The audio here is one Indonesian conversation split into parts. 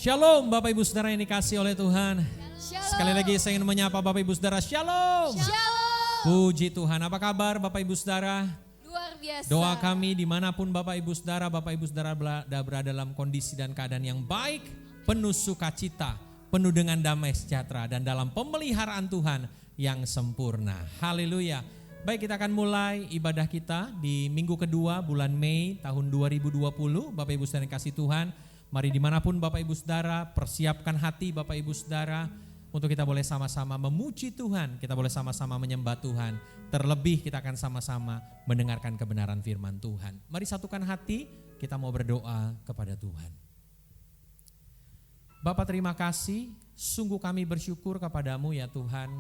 Shalom Bapak Ibu Saudara yang dikasih oleh Tuhan. Shalom. Sekali lagi saya ingin menyapa Bapak Ibu Saudara. Shalom. Shalom. Puji Tuhan. Apa kabar Bapak Ibu Saudara? Luar biasa. Doa kami dimanapun Bapak Ibu Saudara berada dalam kondisi dan keadaan yang baik, penuh sukacita, penuh dengan damai sejahtera, dan dalam pemeliharaan Tuhan yang sempurna. Haleluya. Baik, kita akan mulai ibadah kita di minggu kedua bulan Mei tahun 2020. Bapak Ibu Saudara yang kasih Tuhan, mari dimanapun Bapak Ibu Saudara, persiapkan hati Bapak Ibu Saudara untuk kita boleh sama-sama memuji Tuhan, kita boleh sama-sama menyembah Tuhan. Terlebih kita akan sama-sama mendengarkan kebenaran firman Tuhan. Mari satukan hati, kita mau berdoa kepada Tuhan. Bapa, terima kasih, sungguh kami bersyukur kepadamu ya Tuhan,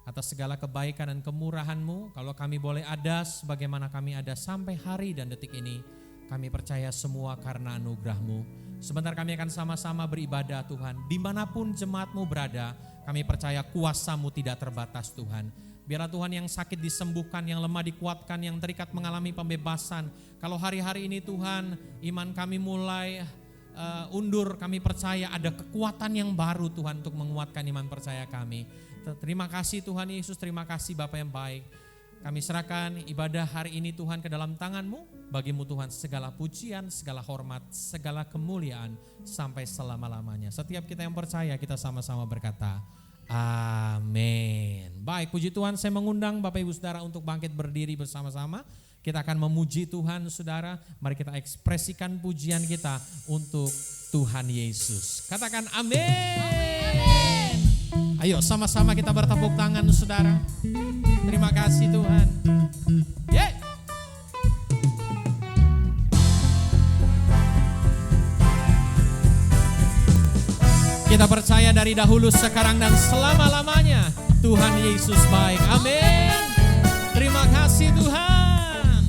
atas segala kebaikan dan kemurahan-Mu. Kalau kami boleh ada sebagaimana kami ada sampai hari dan detik ini, kami percaya semua karena anugerah-Mu. Sebentar kami akan sama-sama beribadah Tuhan. Dimanapun jemaat-Mu berada, kami percaya kuasa-Mu tidak terbatas Tuhan. Biarlah Tuhan yang sakit disembuhkan, yang lemah dikuatkan, yang terikat mengalami pembebasan. Kalau hari-hari ini Tuhan, iman kami mulai undur, kami percaya ada kekuatan yang baru Tuhan untuk menguatkan iman percaya kami. Terima kasih Tuhan Yesus, terima kasih Bapa yang baik. Kami serahkan ibadah hari ini Tuhan ke dalam tangan-Mu. Bagimu Tuhan segala pujian, segala hormat, segala kemuliaan sampai selama-lamanya. Setiap kita yang percaya kita sama-sama berkata amin. Baik, puji Tuhan, saya mengundang Bapak Ibu Saudara untuk bangkit berdiri bersama-sama. Kita akan memuji Tuhan Saudara. Mari kita ekspresikan pujian kita untuk Tuhan Yesus. Katakan amin. Ayo sama-sama kita bertepuk tangan Saudara. Terima kasih Tuhan. Yeah. Kita percaya dari dahulu, sekarang dan selama-lamanya Tuhan Yesus baik. Amin. Terima kasih Tuhan.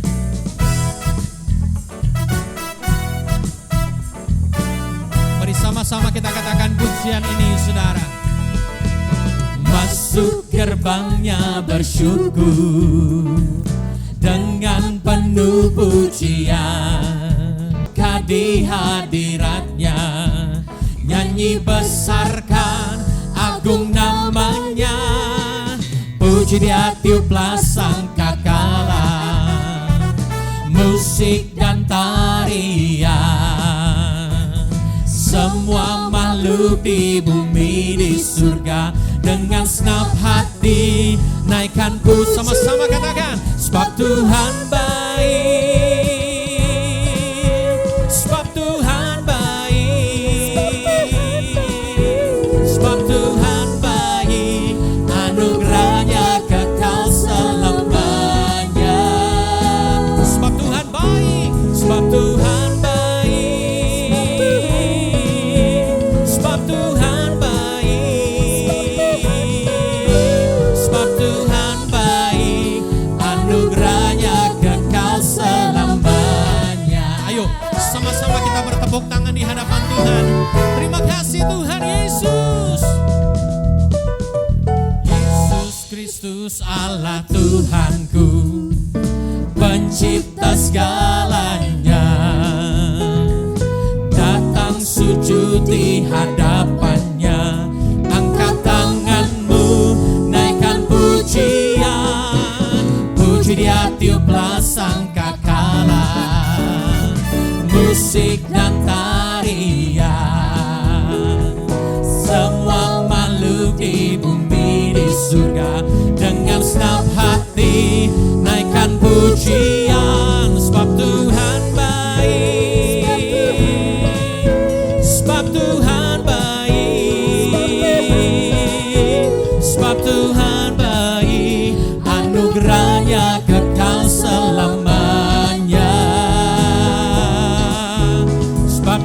Mari sama-sama kita katakan pujian ini Saudara. Masuk gerbangnya bersyukur dengan penuh pujian, di hadiratnya nyanyi besarkan agung namanya. Puji dia tiuplah sangkakala, musik dan tarian. Semua makhluk di bumi di surga dengan senap hati naikkan puji. Sama-sama katakan, sebab Tuhan baik, sebab Tuhan baik, sebab Tuhan baik, anugerahnya kekal selamanya. Sebab Tuhan baik, sebab Tuhan baik, sebab Tuhan baik, sebab Tuhan baik, anugerahnya kekal selamanya. Ayo sama-sama kita bertepuk tangan di hadapan Tuhan. Terima kasih Tuhan Yesus. Yesus Kristus Allah Tuhanku, pencipta segalanya, datang sujud di hadapannya, angkat tanganmu, naikkan pujian. Puji dia tiuplah sangkakala, musik dan tarian. Semua makhluk di bumi di surga dengan senap hati naikkan pujian. Sebab Tuhan baik, sebab Tuhan baik, sebab Tuhan baik, anugerahnya kekal selamanya. Sebab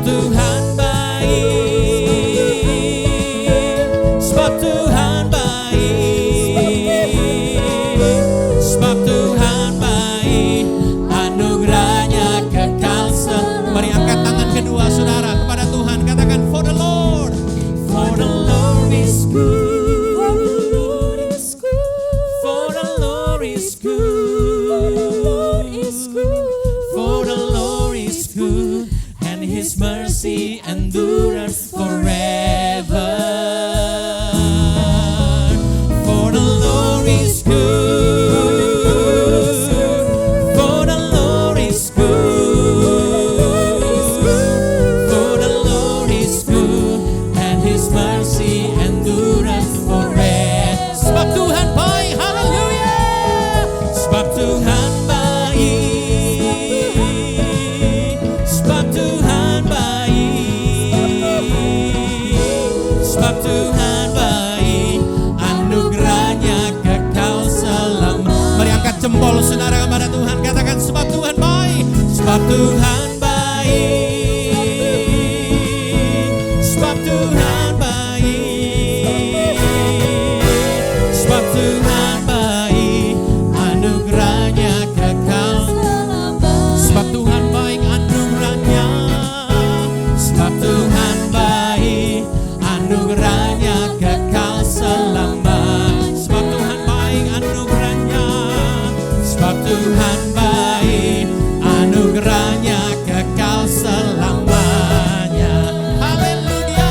anugerahnya kekal selamanya. Haleluya.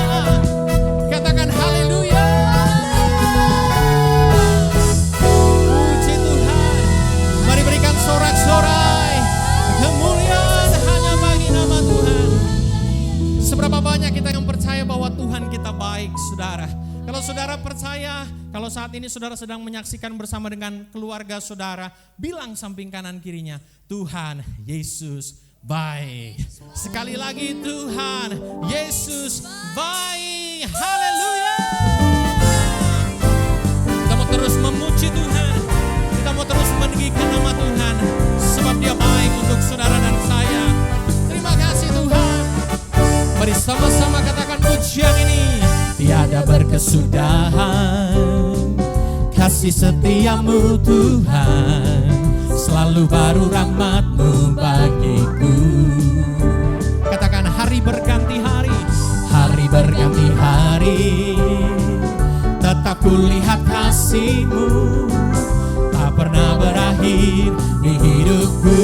Katakan haleluya. Puji Tuhan. Mari berikan sorak-sorai kemuliaan hanya bagi nama Tuhan. Seberapa banyak kita yang percaya bahwa Tuhan kita baik, saudara? Kalau saudara percaya, kalau saat ini saudara sedang menyaksikan bersama dengan keluarga saudara, bilang samping kanan kirinya, Tuhan Yesus baik. Sekali lagi, Tuhan Yesus baik. Haleluya. Kita mau terus memuji Tuhan. Kita mau terus meninggikan nama Tuhan. Sebab Dia baik untuk saudara dan saya. Terima kasih Tuhan. Mari sama-sama katakan pujian ini. Tiada berkesudahan kasih setiamu Tuhan, selalu baru rahmat-Mu bagiku. Katakan hari berganti hari, hari berganti hari, tetap kulihat kasih-Mu, tak pernah berakhir di hidupku.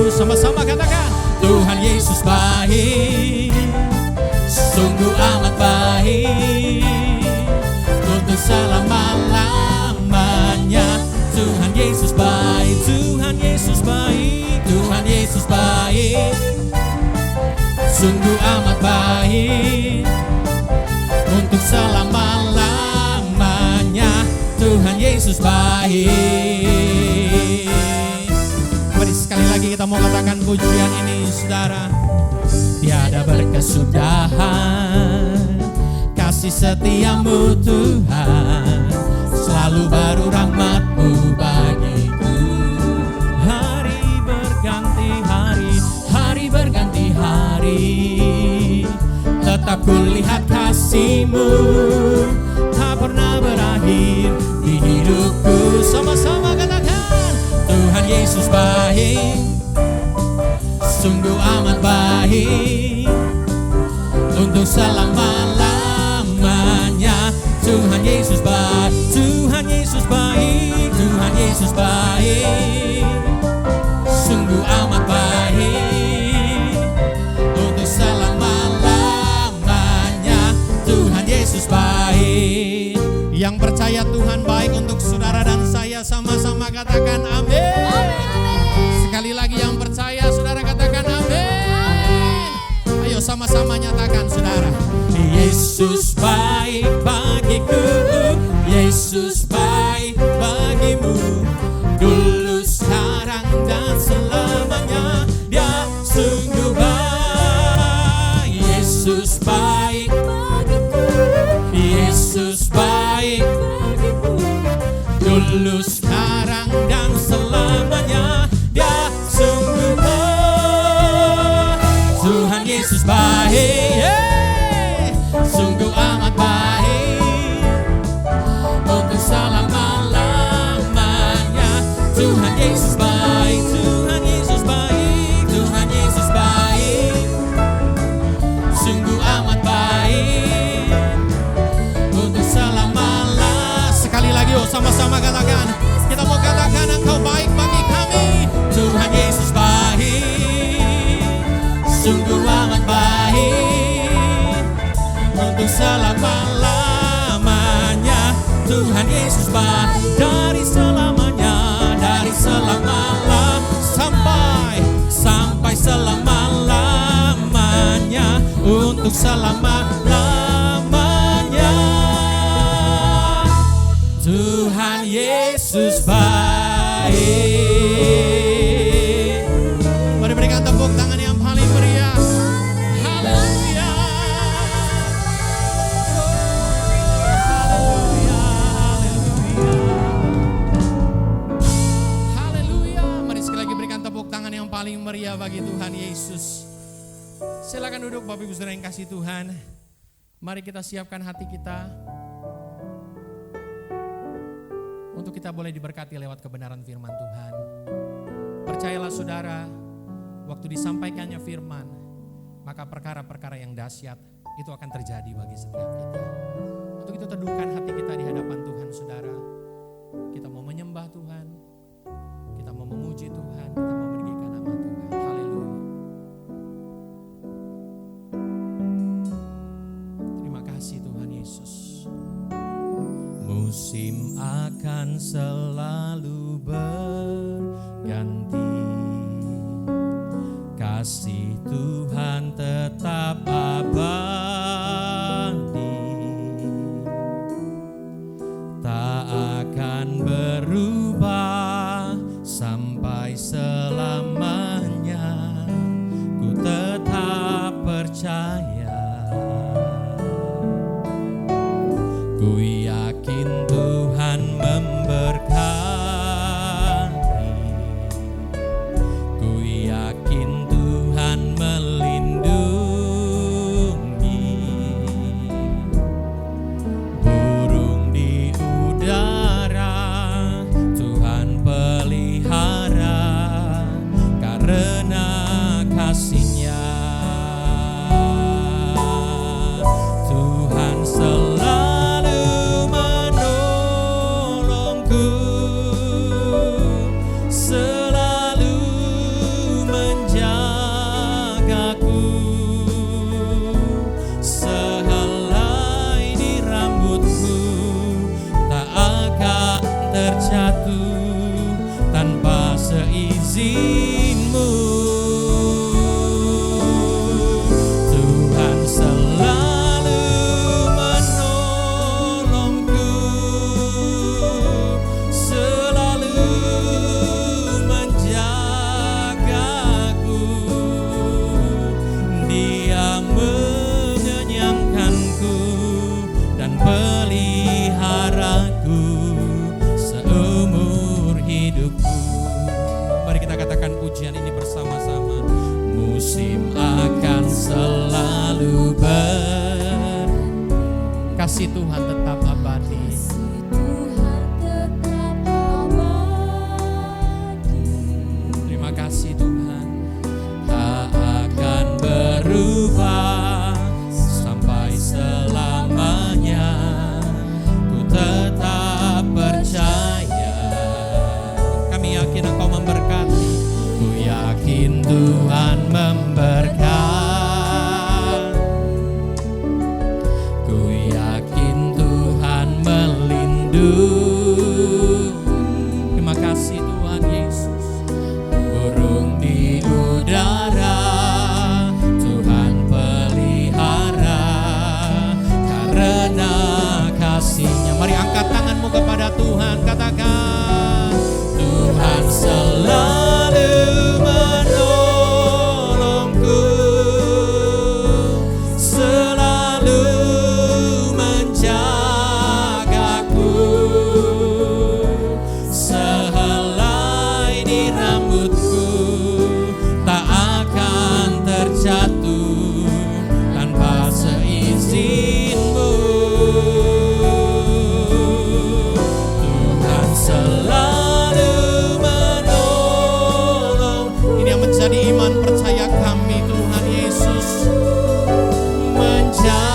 Sama-sama katakan, Tuhan Yesus baik, sungguh amat baik, untuk selama-lamanya. Tuhan Yesus baik, Tuhan Yesus baik, Tuhan Yesus baik, sungguh amat baik, untuk selama-lamanya. Tuhan Yesus baik. Mari sekali lagi kita mau katakan pujian ini, saudara. Tiada berkesudahan kasih setiamu Tuhan, selalu baru rahmat-Mu bagiku. Hari berganti hari, hari berganti hari, tetap kulihat kasih-Mu, tak pernah berakhir di hidupku. Sama-sama katakan, Tuhan Yesus baik, sungguh amat baik, untuk selama-lamanya. Tuhan Yesus baik, Tuhan Yesus baik, Tuhan Yesus baik, sungguh amat baik, untuk selama-lamanya. Tuhan Yesus baik. Yang percaya Tuhan baik untuk saudara dan saya, sama-sama katakan amin. Sekali lagi yang percaya, saudara katakan amin. Ayo sama-sama nyatakan, saudara. Yesus baik bagiku, Yesus baik bagimu, dulu, sekarang, dan selamanya. Dia sungguh baik. Yesus baik bagiku, Yesus baik bagimu, dulu, sekarang, dan selamanya. Dia sungguh baik. Tuhan Yesus baik, sungguh amat baik, untuk selama-lamanya. Tuhan Yesus baik, Tuhan Yesus baik, Tuhan Yesus baik, sungguh amat baik, untuk selama-lamanya. Sekali lagi, sama-sama katakan. Kita mau katakan, Engkau baik bagi kami. Tuhan Yesus baik, sungguh amat baik, untuk selama-lamanya. Tuhan Yesus baik, dari selamanya, dari sampai selama-lamanya, untuk selama-lamanya. Tuhan Yesus baik. Mari berikan tepuk tangan yang paling meriah. Haleluya. Haleluya. Haleluya. Mari sekali lagi berikan tepuk tangan yang paling meriah bagi Tuhan Yesus. Silakan duduk Bapak Ibu Saudara yang kasih Tuhan. Mari kita siapkan hati kita untuk kita boleh diberkati lewat kebenaran firman Tuhan. Percayalah saudara, waktu disampaikannya firman, maka perkara-perkara yang dahsyat itu akan terjadi bagi setiap kita. Untuk itu teduhkan hati kita di hadapan Tuhan, saudara. Kita mau menyembah Tuhan, kita mau memuji Tuhan, kita mau meninggikan nama Tuhan. Haleluya. selalu berganti. Kasih Tuhan tetap abadi, tak akan berubah sampai selamanya. Ku tetap percaya, ku yakin Tuhan memberkati, ku yakin Tuhan melindungi. Burung di udara Tuhan pelihara karena kasih-Nya. Tuhan selalu menolongku, selalu menjagaku. Sehelai di rambutku tak akan terjatuh tanpa seizinmu. Tuhan selalu menolongku, selalu menjagaku. Dia mengenyangkanku dan peliharaku seumur hidupku. Mari kita katakan pujian ini bersama-sama. Musim akan selalu kasih Tuhan tetap abadi. Terima kasih Tuhan, tak akan berubah sampai selamanya. Ku tetap percaya, kami yakin Engkau memberkati. Ku yakin Tuhan memberkati, ku yakin Tuhan melindungi. Terima kasih Tuhan Yesus. Burung di udara Tuhan pelihara karena kasih-Nya. Mari angkat tanganmu kepada Tuhan, katakan, Tuhan selalu menolongku, selalu menjagaku. Sehelai di rambutku tak akan terjatuh tanpa seizinmu. Tuhan selalu menolong. Ini yang menjadi iman percaya kami, Tuhan Yesus menjagaku.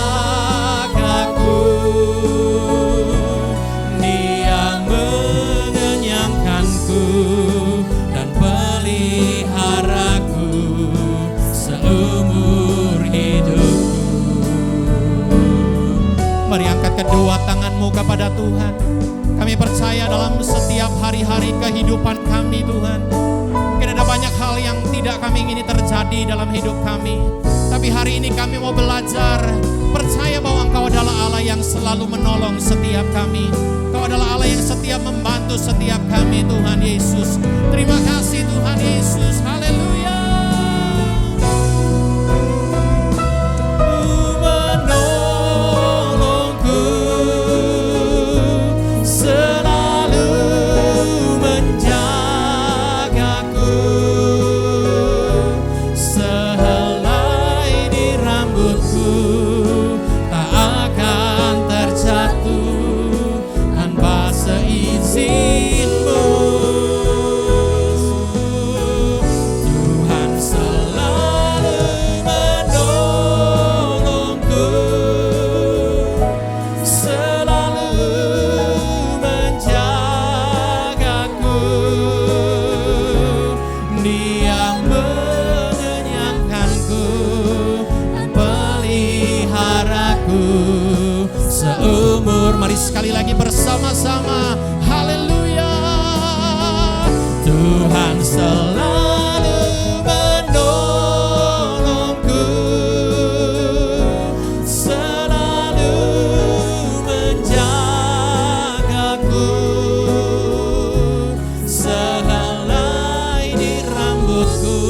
Dia mengenyangkanku dan peliharaku seumur hidupku. Mari angkat kedua tanganmu kepada Tuhan. Kami percaya dalam setiap hari-hari kehidupan kami, Tuhan, mungkin ada banyak hal yang tidak kami ingini terjadi dalam hidup kami. Tapi hari ini kami mau belajar percaya bahwa Engkau adalah Allah yang selalu menolong setiap kami. Engkau adalah Allah yang setia membantu setiap kami, Tuhan Yesus. Terima kasih Tuhan Yesus. Haleluya. Menolongku, selalu menjagaku. Sehelai di rambutku tak akan terjatuh tanpa seizinmu. Tuhan selalu menolongku, selalu menjagaku. Dia mengenyangkanku dan peliharaku seumur. Mari sekali lagi bersama-sama. Haleluya. Tuhan selalu menolongku, selalu menjagaku, sehelai di rambutku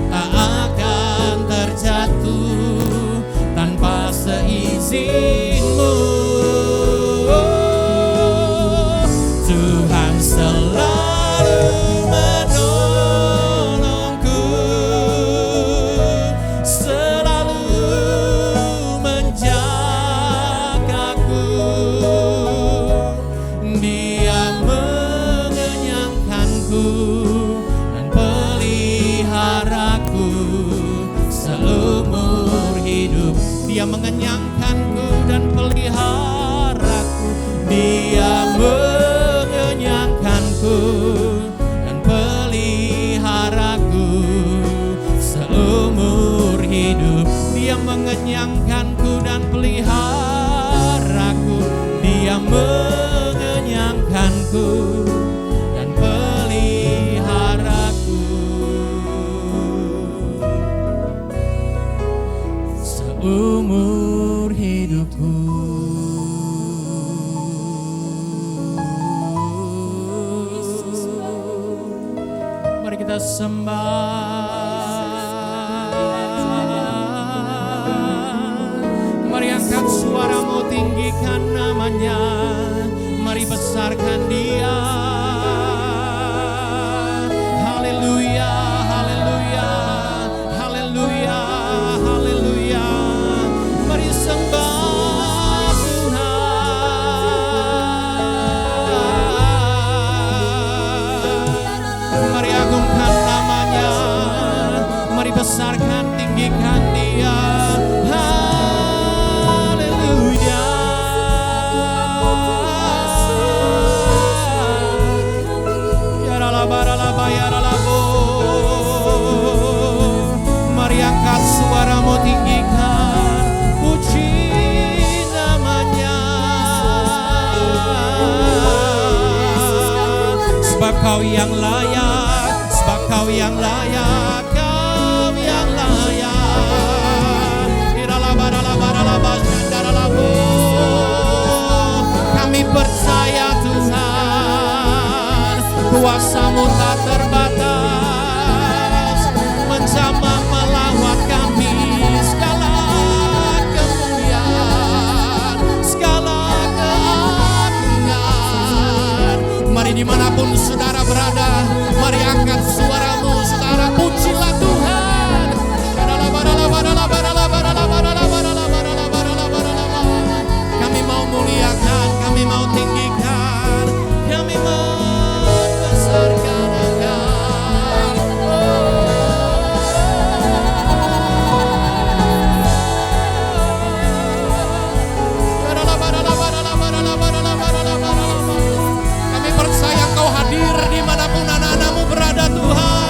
tak akan terjatuh tanpa seizinmu. Tuhan selalu menolongku, selalu menjagaku. Dia mengenyangkanku dan peliharaku seumur hidup. Dia mengenyangkanku dan peliharaku. Dia mengenyangkanku dan peliharaku seumur hidup. Dia mengenyangkanku dan peliharaku. Dia mengenyangkanku dan peliharaku seumur hidupku. Mari kita sembah. Mari angkat suaramu, tinggikan namanya. Mari besarkan Dia. Haleluya, haleluya, haleluya, haleluya. Mari sembah Tuhan. Mari agungkan namanya. Mari besarkan, tinggikan Dia. Haleluya. Mari angkat suaramu, tinggikan, puji namanya. Sebab Kau yang layak, sebab Kau yang layak, Kau yang layak. Kami percaya Tuhan, kuasa-Mu tak terbatas, menjamah melawat kami. Segala kemuliaan, segala keagungan. Mari dimanapun saudara berada, mari angkat suaramu saudara, pujilah Tuhan. Kami mau muliakan, kami mau tinggikan, kami membesarkan Engkau. Kami percaya Engkau hadir dimanapun anak-anak-Mu berada Tuhan.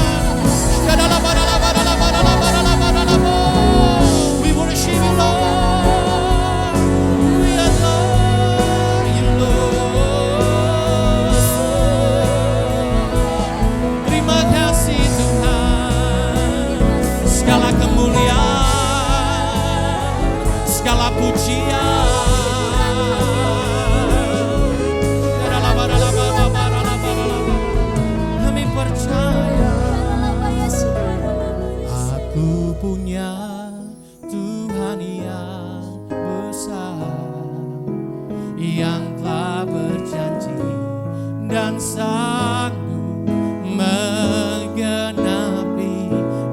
We worship You Lord, we adore You Lord. Terima kasih Tuhan, segala kemuliaan, segala pujian. Kami percaya aku punya Tuhan yang besar, yang telah berjanji dan sanggup menggenapi.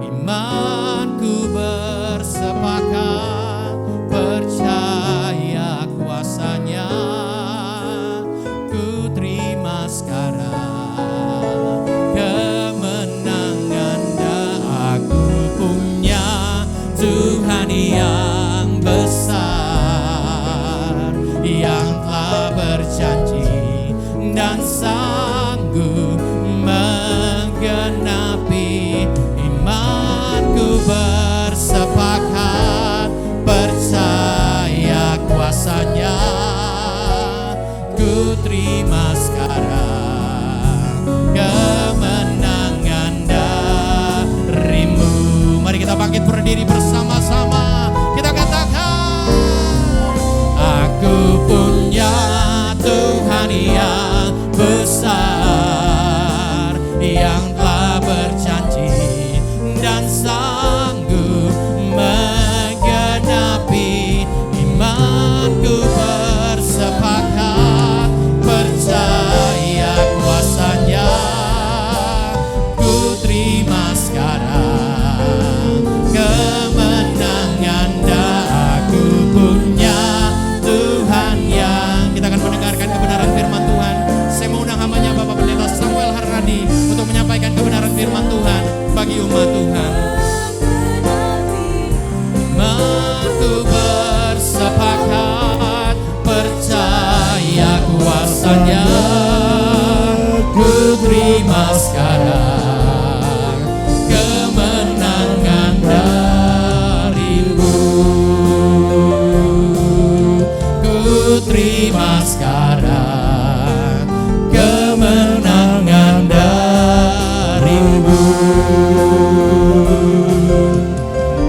Imanku bersepakat, percaya kuasa-Nya. Ku terima sekarang kemenangan, dan aku punya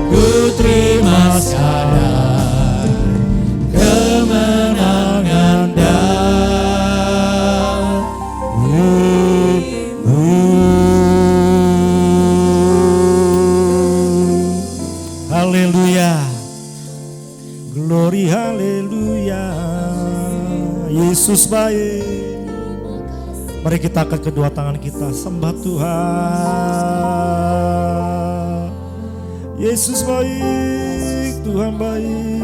ku terima sekarang kemenangan Haleluya, glory haleluya, Yesus baik. Mari kita angkat kedua tangan kita, sembah Tuhan. Yesus baik, Tuhan baik,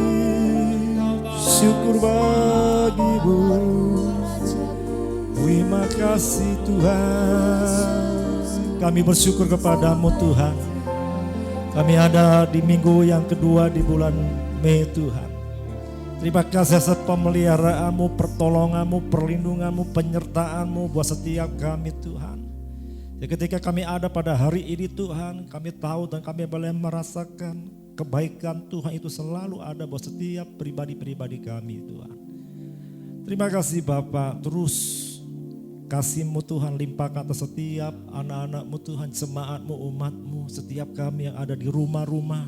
syukur bagimu. Terima kasih Tuhan, kami bersyukur kepadamu Tuhan. Kami ada di minggu yang kedua di bulan Mei Tuhan. Terima kasih atas pemeliharaanmu, pertolonganmu, perlindunganmu, penyertaanmu buat setiap kami Tuhan. Ya, ketika kami ada pada hari ini Tuhan, kami tahu dan kami boleh merasakan kebaikan Tuhan itu selalu ada buat setiap pribadi-pribadi kami Tuhan. Terima kasih Bapak, terus kasih-Mu Tuhan limpahkan atas setiap anak-anak-Mu Tuhan, jemaat-Mu, umat-Mu, setiap kami yang ada di rumah-rumah.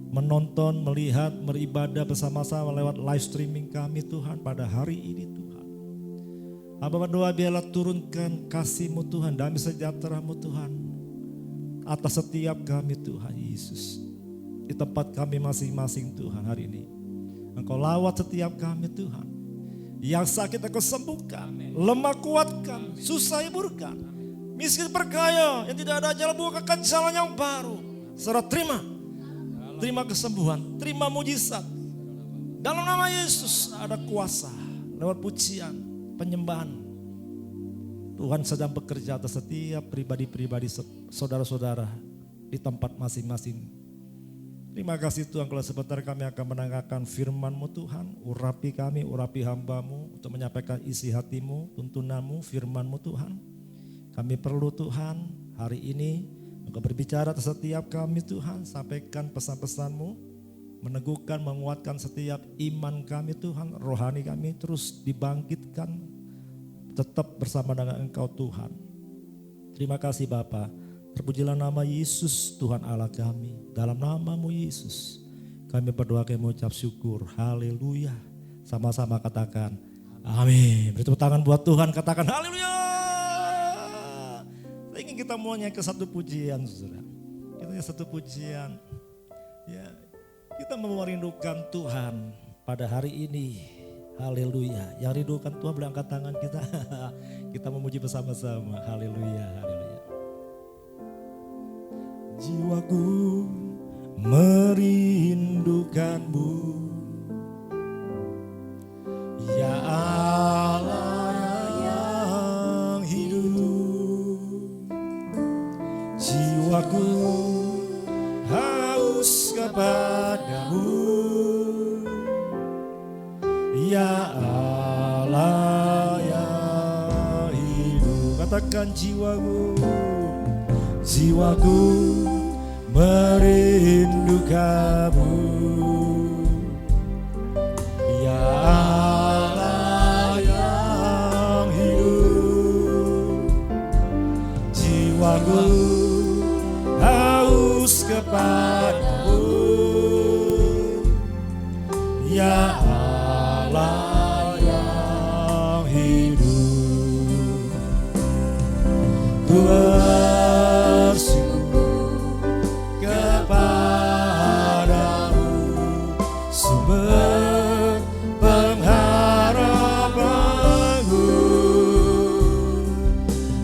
Menonton, melihat, beribadah bersama-sama lewat live streaming kami Tuhan pada hari ini Tuhan. Hamba berdoa biarlah turunkan kasih-Mu Tuhan, damai sejahtera-Mu Tuhan atas setiap kami Tuhan Yesus. Di tempat kami masing-masing Tuhan hari ini. Engkau lawat setiap kami Tuhan. Yang sakit Engkau sembuhkan, lemah kuatkan, susah hiburkan, miskin berkaya, yang tidak ada jalan bukakan jalan yang baru. Saudara terima kesembuhan, terima mujizat. Dalam nama Yesus ada kuasa lewat pujian, penyembahan. Tuhan sedang bekerja atas setiap pribadi-pribadi saudara-saudara di tempat masing-masing. Terima kasih Tuhan, kalau sebentar kami akan mendengarkan firman-Mu Tuhan. Urapi kami, urapi hamba-Mu untuk menyampaikan isi hati-Mu, tuntunan-Mu, firman-Mu Tuhan. Kami perlu Tuhan hari ini Engkau berbicara atas setiap kami Tuhan, sampaikan pesan-pesan-Mu, meneguhkan, menguatkan setiap iman kami Tuhan, rohani kami terus dibangkitkan, tetap bersama dengan Engkau Tuhan. Terima kasih Bapa, terpujilah nama Yesus Tuhan Allah kami, dalam nama-Mu Yesus kami berdoa, kami mengucap syukur, haleluya. Sama-sama katakan amin. Beri tepuk tangan buat Tuhan, katakan haleluya. Ingin kita mau nyanyi ke satu pujian, saudara. Kita nyanyi satu pujian. Ya, kita mau merindukan Tuhan pada hari ini. Haleluya. Yang rindukan Tuhan boleh angkat tangan kita. Kita memuji bersama-sama. Haleluya, haleluya. Jiwaku merindukan-Mu, ya Allah yang hidup. Jiwaku haus kepadamu, ya Allah yang hidup. Katakan jiwaku merindukan-Mu, ya Allah yang hidup. Jiwaku haus kepadamu, ya Allah yang hidup. Ku bersyukur kepadamu, sumber pengharapanku,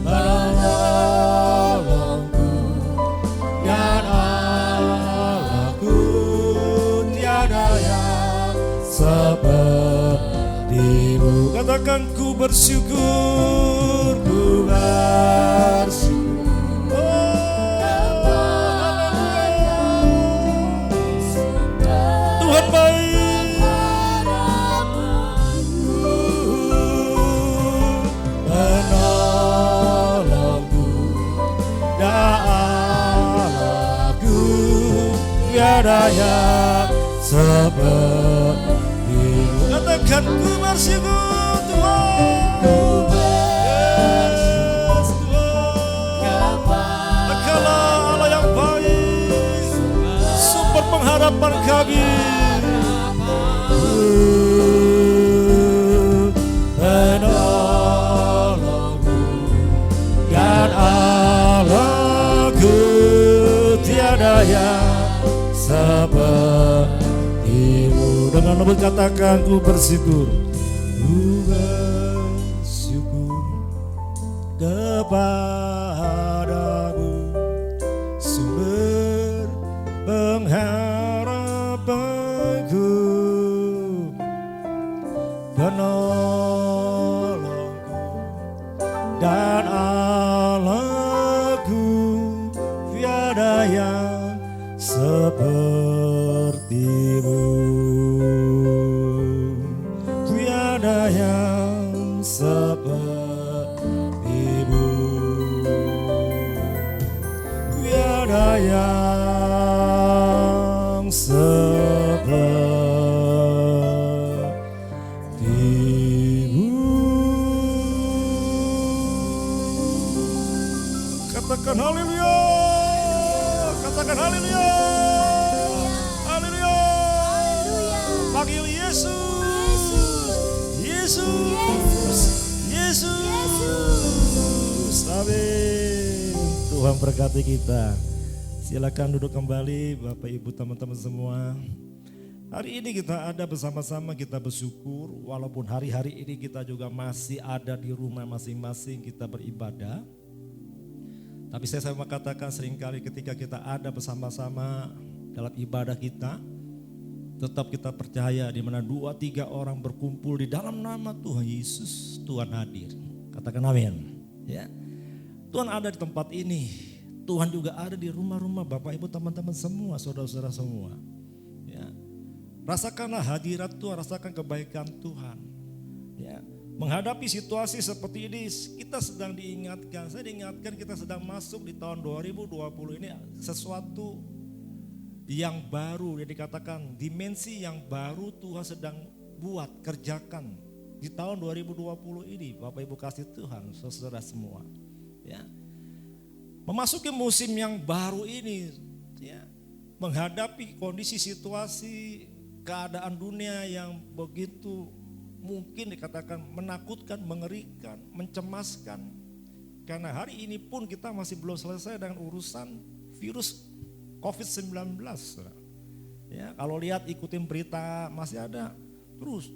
penolongku dan Allahku, tiada yang seperti-Mu. Katakan ku bersyukur, ku bersyukur. Tuhan baik, penolongku dan Allahku, tiada yang seperti-Mu. Katakan ku bersyukur Tuhan, yes, Tuhan. Engkaulah pengharapan kami. Penolongku dan Allahku, tiada yang sepertimu. Dengan lembut katakan, ku bersyukur. Ku bersyukur kepadamu, sumber pengharapanku, penolongku dan Allahku, tiada yang sepertimu, tiada yang sepertimu, tiada yang sepertimu. Katakan haleluya, katakan haleluya, haleluya. Panggil Yesus, Yesus, Yesus. Amin. Tuhan berkati kita. Silakan duduk kembali Bapak Ibu teman-teman semua. Hari ini kita ada bersama-sama, kita bersyukur walaupun hari-hari ini kita juga masih ada di rumah masing-masing, kita beribadah. Tapi saya mau katakan seringkali ketika kita ada bersama-sama dalam ibadah kita, tetap kita percaya di mana 2-3 orang berkumpul di dalam nama Tuhan Yesus, Tuhan hadir. Katakan amin. Ya. Tuhan ada di tempat ini. Tuhan juga ada di rumah-rumah Bapak Ibu teman-teman semua, saudara-saudara semua. Ya. Rasakanlah hadirat Tuhan, rasakan kebaikan Tuhan. Ya. Menghadapi situasi seperti ini, kita sedang diingatkan, saya diingatkan kita sedang masuk di tahun 2020 ini sesuatu yang baru, yang dikatakan dimensi yang baru Tuhan sedang buat, kerjakan di tahun 2020 ini, Bapak Ibu kasih Tuhan, saudara semua. Ya. Memasuki musim yang baru ini, ya, menghadapi kondisi situasi keadaan dunia yang begitu mungkin dikatakan menakutkan, mengerikan, mencemaskan. Karena hari ini pun kita masih belum selesai dengan urusan virus COVID-19. Ya, kalau lihat ikutin berita masih ada terus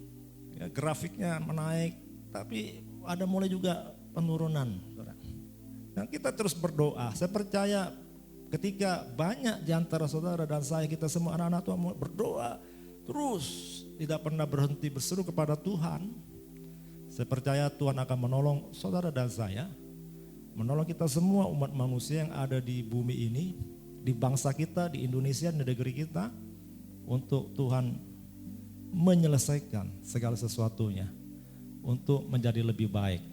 ya, grafiknya menaik, tapi ada mulai juga penurunan. Dan kita terus berdoa. Saya percaya ketika banyak di antara saudara dan saya, kita semua anak-anak Tuhan berdoa terus, tidak pernah berhenti berseru kepada Tuhan. Saya percaya Tuhan akan menolong saudara dan saya, menolong kita semua umat manusia yang ada di bumi ini, di bangsa kita, di Indonesia, di negeri kita, untuk Tuhan menyelesaikan segala sesuatunya, untuk menjadi lebih baik.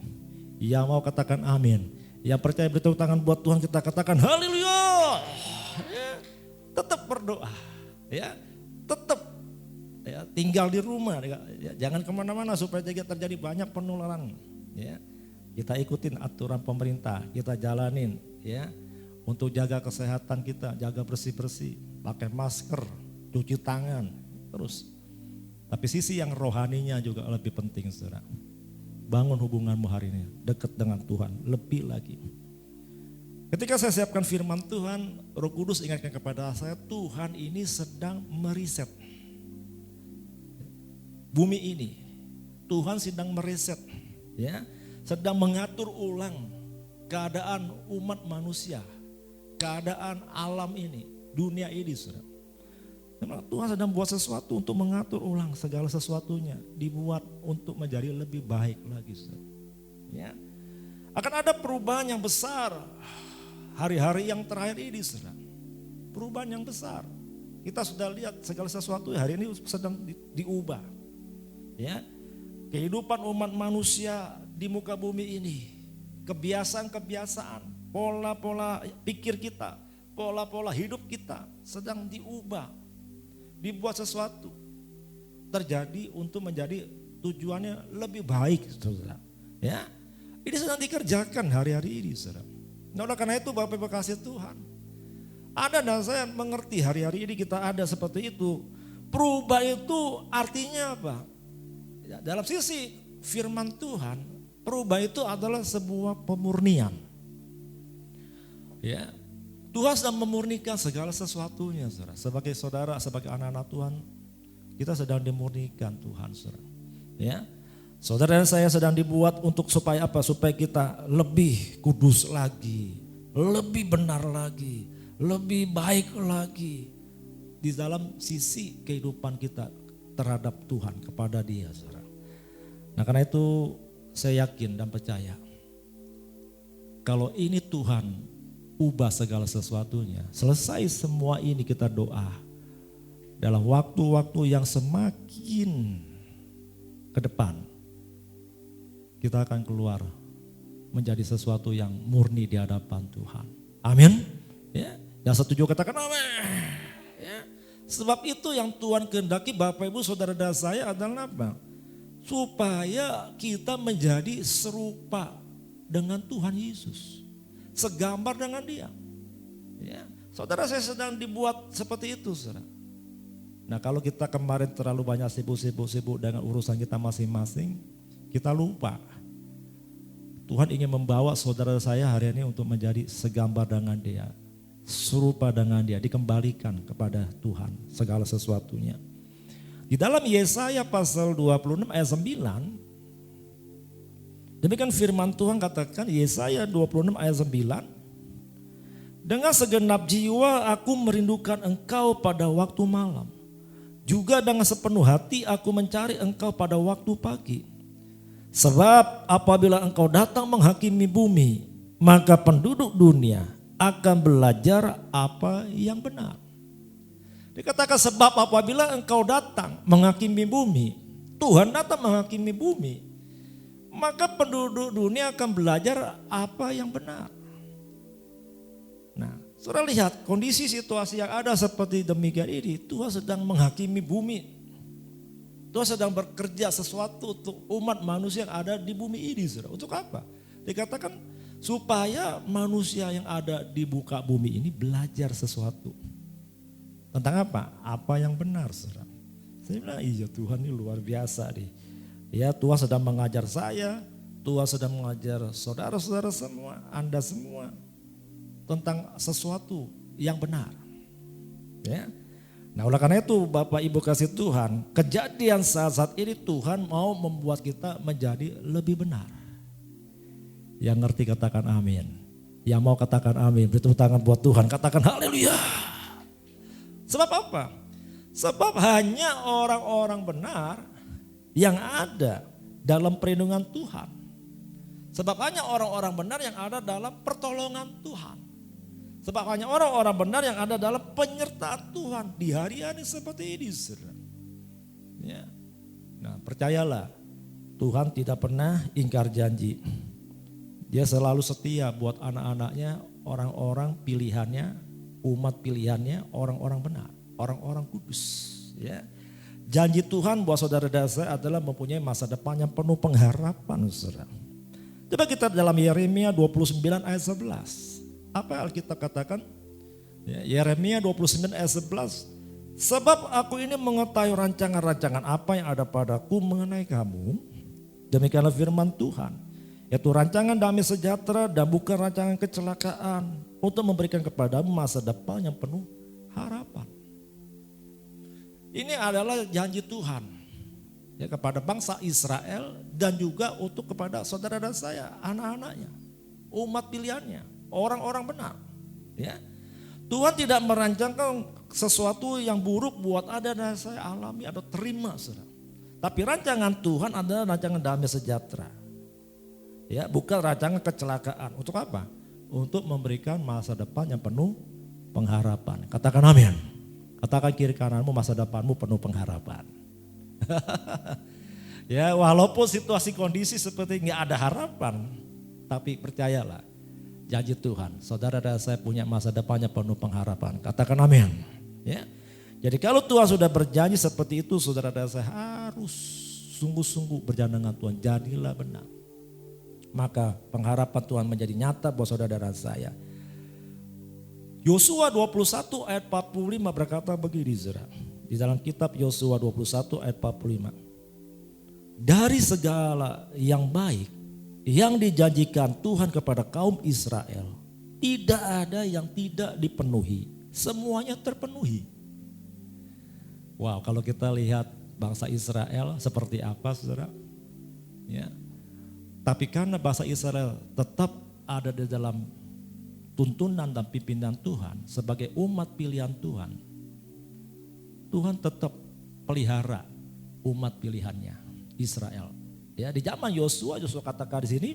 Yang mau katakan amin, yang percaya bertepuk tangan buat Tuhan, kita katakan haleluya. Ya, tetap berdoa, ya, tetap ya, tinggal di rumah, ya, jangan kemana-mana supaya terjadi banyak penularan. Ya, kita ikutin aturan pemerintah, kita jalanin, ya, untuk jaga kesehatan kita, jaga bersih-bersih, pakai masker, cuci tangan, terus. Tapi sisi yang rohaninya juga lebih penting, saudara. Bangun hubunganmu hari ini, dekat dengan Tuhan, lebih lagi. Ketika saya siapkan firman Tuhan, Roh Kudus ingatkan kepada saya, Tuhan ini sedang meriset bumi ini. Tuhan sedang meriset, ya, sedang mengatur ulang keadaan umat manusia, keadaan alam ini, dunia ini, saudara. Tuhan sedang buat sesuatu untuk mengatur ulang segala sesuatunya, dibuat untuk menjadi lebih baik lagi, saudara. Ya. Akan ada perubahan yang besar hari-hari yang terakhir ini, saudara. Perubahan yang besar. Kita sudah lihat segala sesuatu hari ini sedang diubah. Ya, kehidupan umat manusia di muka bumi ini, kebiasaan-kebiasaan, pola-pola pikir kita, pola-pola hidup kita sedang diubah, dibuat sesuatu terjadi untuk menjadi tujuannya lebih baik, saudara. Ya, ini sedang dikerjakan hari-hari ini, saudara. Nah, oleh karena itu Bapak Ibu kasih Tuhan, Ada dan saya mengerti hari-hari ini kita ada seperti itu. Berubah itu artinya apa? Ya, dalam sisi firman Tuhan, berubah itu adalah sebuah pemurnian. Ya, Tuhan sedang memurnikan segala sesuatunya, saudara. Sebagai saudara, sebagai anak-anak Tuhan, kita sedang dimurnikan Tuhan, saudara. Ya, saudara dan saya sedang dibuat untuk supaya apa? Supaya kita lebih kudus lagi, lebih benar lagi, lebih baik lagi di dalam sisi kehidupan kita terhadap Tuhan, kepada Dia, saudara. Nah, karena itu saya yakin dan percaya kalau ini Tuhan ubah segala sesuatunya, selesai semua ini kita doa dalam waktu-waktu yang semakin ke depan, kita akan keluar menjadi sesuatu yang murni di hadapan Tuhan. Amin. Ya, yang setuju katakan amin. Ya. Sebab itu yang Tuhan kehendaki Bapak Ibu Saudara dan saya adalah apa? Supaya kita menjadi serupa dengan Tuhan Yesus. Segambar dengan Dia. Ya. Saudara, saya sedang dibuat seperti itu, saudara. Nah, kalau kita kemarin terlalu banyak sibuk dengan urusan kita masing-masing, kita lupa. Tuhan ingin membawa saudara saya hari ini untuk menjadi segambar dengan Dia, serupa dengan Dia, dikembalikan kepada Tuhan segala sesuatunya. Di dalam Yesaya pasal 26 ayat 9, demikian firman Tuhan katakan, Yesaya 26 ayat 9, dengan segenap jiwa aku merindukan engkau pada waktu malam, juga dengan sepenuh hati aku mencari engkau pada waktu pagi. Sebab apabila engkau datang menghakimi bumi, maka penduduk dunia akan belajar apa yang benar. Dikatakan sebab apabila engkau datang menghakimi bumi, Tuhan datang menghakimi bumi, maka penduduk dunia akan belajar apa yang benar. Nah, saudara lihat kondisi situasi yang ada seperti demikian ini, Tuhan sedang menghakimi bumi. Tuhan sedang bekerja sesuatu untuk umat manusia yang ada di bumi ini, saudara. Untuk apa? Dikatakan supaya manusia yang ada di muka bumi ini belajar sesuatu. Tentang apa? Apa yang benar, saudara. Saya bilang, iya Tuhan ini luar biasa nih. Ya, Tuhan sedang mengajar saya, Tuhan sedang mengajar saudara-saudara semua, Anda semua tentang sesuatu yang benar. Ya. Nah, oleh karena itu Bapak Ibu kasih Tuhan, kejadian saat ini Tuhan mau membuat kita menjadi lebih benar. Yang ngerti katakan amin. Yang mau katakan amin, beri tepuk tangan buat Tuhan, katakan haleluya. Sebab apa? Sebab hanya orang-orang benar yang ada dalam perlindungan Tuhan. Sebab hanya orang-orang benar yang ada dalam pertolongan Tuhan. Sebab hanya orang-orang benar yang ada dalam penyertaan Tuhan di hari-hari seperti ini, saudara. Ya. Nah, percayalah, Tuhan tidak pernah ingkar janji. Dia selalu setia buat anak-anaknya, orang-orang pilihannya, umat pilihannya, orang-orang benar, orang-orang kudus. Ya. Janji Tuhan buat saudara dan saya adalah mempunyai masa depan yang penuh pengharapan, saudara. Coba kita dalam Yeremia 29 ayat 11. Apa Alkitab katakan? Ya, Yeremia 29 ayat 11. Sebab aku ini mengetahui rancangan-rancangan apa yang ada padaku mengenai kamu. Demikianlah firman Tuhan. Yaitu rancangan damai sejahtera dan bukan rancangan kecelakaan. Untuk memberikan kepadamu masa depan yang penuh harapan. Ini adalah janji Tuhan. Ya, kepada bangsa Israel dan juga untuk kepada saudara dan saya, anak-anaknya. Umat pilihannya. Orang-orang benar, ya. Tuhan tidak merancangkan sesuatu yang buruk buat ada dan saya alami atau terima, saudara. Tapi rancangan Tuhan adalah rancangan damai sejahtera, ya, bukan rancangan kecelakaan. Untuk apa? Untuk memberikan masa depan yang penuh pengharapan. Katakan amin. Katakan kiri kananmu, masa depanmu penuh pengharapan. Ya, walaupun situasi kondisi seperti nggak ada harapan, tapi percayalah. Janji Tuhan, saudara dan saya punya masa depannya penuh pengharapan. Katakan amin. Ya. Jadi kalau Tuhan sudah berjanji seperti itu, saudara dan saya harus sungguh-sungguh berjalan dengan Tuhan. Jadilah benar. Maka pengharapan Tuhan menjadi nyata buat saudara dan saya. Yosua 21 ayat 45 berkata begini, saudara. Di dalam kitab Yosua 21 ayat 45. Dari segala yang baik yang dijanjikan Tuhan kepada kaum Israel, tidak ada yang tidak dipenuhi. Semuanya terpenuhi. Wow, kalau kita lihat bangsa Israel seperti apa, saudara? Ya. Tapi karena bangsa Israel tetap ada di dalam tuntunan dan pimpinan Tuhan sebagai umat pilihan Tuhan, Tuhan tetap pelihara umat pilihannya Israel. Ya, di zaman Yosua katakan di sini,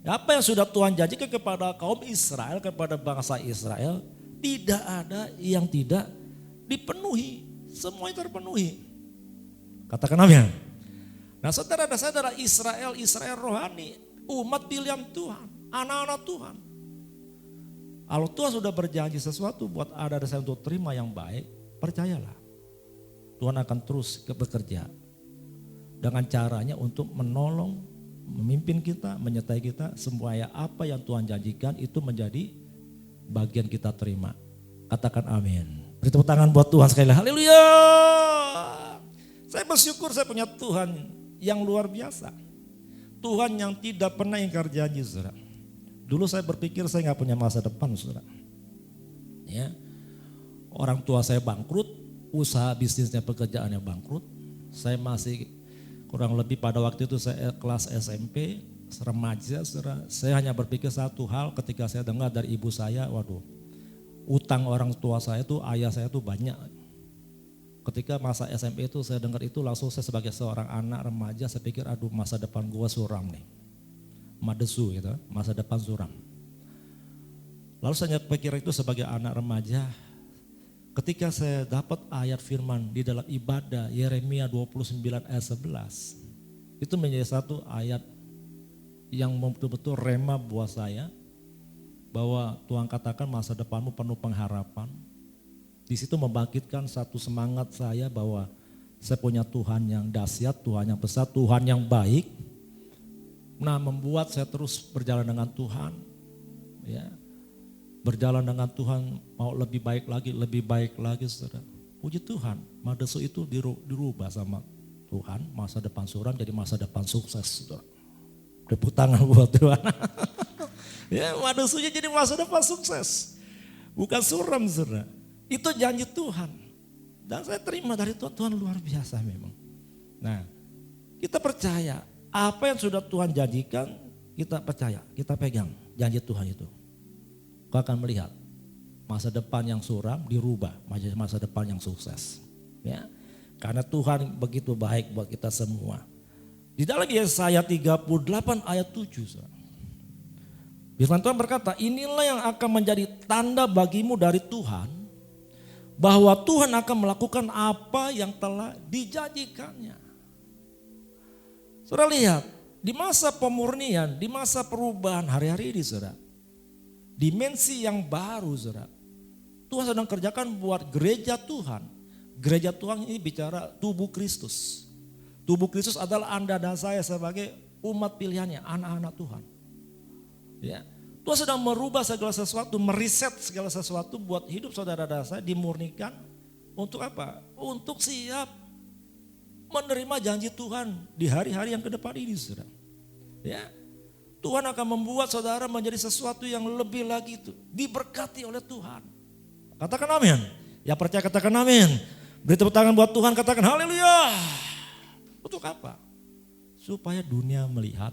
apa yang sudah Tuhan janjikan kepada kaum Israel, kepada bangsa Israel, tidak ada yang tidak dipenuhi, semuanya terpenuhi. Katakan amin. Nah, saudara-saudara, Israel rohani, umat pilihan Tuhan, anak-anak Tuhan. Kalau Tuhan sudah berjanji sesuatu buat ada dasar untuk terima yang baik, percayalah. Tuhan akan terus bekerja dengan caranya untuk menolong, memimpin kita, menyertai kita, supaya apa yang Tuhan janjikan itu menjadi bagian kita terima. Katakan amin. Beri tepuk tangan buat Tuhan sekali lagi. Haleluya. Saya bersyukur saya punya Tuhan yang luar biasa. Tuhan yang tidak pernah ingkar janji, saudara. Dulu saya berpikir saya nggak punya masa depan, saudara. Ya, orang tua saya bangkrut, usaha bisnisnya pekerjaannya bangkrut. Saya masih kurang lebih pada waktu itu saya kelas SMP, remaja, saudara. Saya hanya berpikir satu hal ketika saya dengar dari ibu saya, waduh, utang orang tua saya tuh, ayah saya tuh banyak. Ketika masa SMP itu saya dengar itu, langsung saya sebagai seorang anak remaja saya pikir aduh masa depan gua suram nih. Madesu gitu, masa depan suram. Lalu saya pikir itu sebagai anak remaja, ketika saya dapat ayat firman di dalam ibadah Yeremia 29 ayat 11, itu menjadi satu ayat yang betul-betul rema buat saya, bahwa Tuhan katakan masa depanmu penuh pengharapan. Di situ membangkitkan satu semangat saya bahwa saya punya Tuhan yang dahsyat, Tuhan yang besar, Tuhan yang baik. Nah, membuat saya terus berjalan dengan Tuhan, ya, berjalan dengan Tuhan mau lebih baik lagi, saudara. Puji Tuhan, Madesu itu dirubah sama Tuhan, masa depan suram jadi masa depan sukses, saudara. Tepuk tangan buat Tuhan. Ya, Madesunya jadi masa depan sukses, bukan suram, saudara. Itu janji Tuhan. Dan saya terima dari Tuhan, Tuhan luar biasa memang. Nah, kita percaya apa yang sudah Tuhan janjikan, kita percaya, kita pegang janji Tuhan itu. Kau akan melihat masa depan yang suram dirubah menjadi masa depan yang sukses. Ya, karena Tuhan begitu baik buat kita semua. Di dalam Yesaya 38 ayat 7. Firman Tuhan berkata, inilah yang akan menjadi tanda bagimu dari Tuhan, bahwa Tuhan akan melakukan apa yang telah dijanjikannya. Saudara lihat, di masa pemurnian, di masa perubahan hari-hari ini, saudara, dimensi yang baru, saudara, Tuhan sedang kerjakan buat gereja Tuhan. Gereja Tuhan ini bicara tubuh Kristus. Tubuh Kristus adalah Anda dan saya sebagai umat pilihannya, anak-anak Tuhan. Ya. Tuhan sedang merubah segala sesuatu, meriset segala sesuatu buat hidup saudara dan saya dimurnikan. Untuk apa? Untuk siap menerima janji Tuhan di hari-hari yang ke depan ini, saudara. Ya, Tuhan akan membuat saudara menjadi sesuatu yang lebih lagi itu, diberkati oleh Tuhan. Katakan amin. Ya percaya katakan amin. Beri tepuk tangan buat Tuhan, katakan haleluya. Untuk apa? Supaya dunia melihat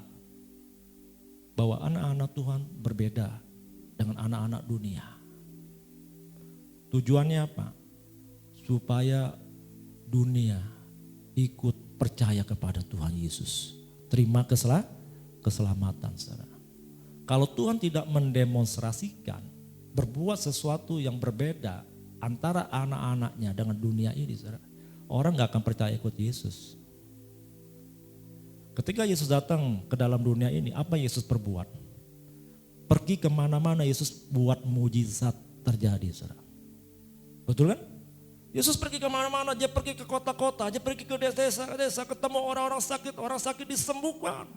bahwa anak-anak Tuhan berbeda dengan anak-anak dunia. Tujuannya apa? Supaya dunia ikut percaya kepada Tuhan Yesus. Terima keselamatan, saudara. Kalau Tuhan tidak mendemonstrasikan, berbuat sesuatu yang berbeda antara anak-anaknya dengan dunia ini, saudara, orang gak akan percaya ikut Yesus. Ketika Yesus datang ke dalam dunia ini, apa Yesus perbuat? Pergi kemana-mana Yesus buat mujizat terjadi, saudara. Betul kan? Yesus pergi kemana-mana, dia pergi ke kota-kota, dia pergi ke desa-desa, ketemu orang sakit disembuhkan.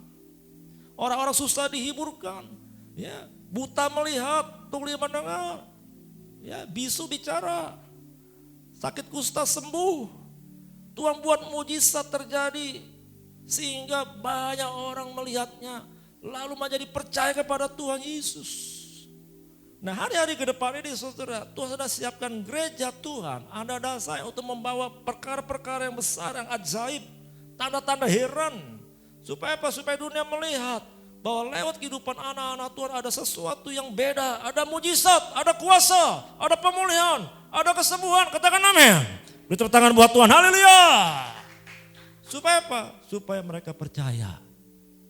Orang-orang susah dihiburkan. Ya, buta melihat, tuli mendengar. Ya, bisu bicara. Sakit kusta sembuh. Tuhan buat mujizat terjadi. Sehingga banyak orang melihatnya. Lalu menjadi percaya kepada Tuhan Yesus. Nah, hari-hari ke depan ini saudara, Tuhan sudah siapkan gereja Tuhan. Anda dan saya untuk membawa perkara-perkara yang besar, yang ajaib. Tanda-tanda heran. Supaya apa? Supaya dunia melihat bahwa lewat kehidupan anak-anak Tuhan ada sesuatu yang beda. Ada mujizat, ada kuasa, ada pemulihan, ada kesembuhan. Katakan amin. Beri tepuk tangan buat Tuhan. Haleluya. Supaya apa? Supaya mereka percaya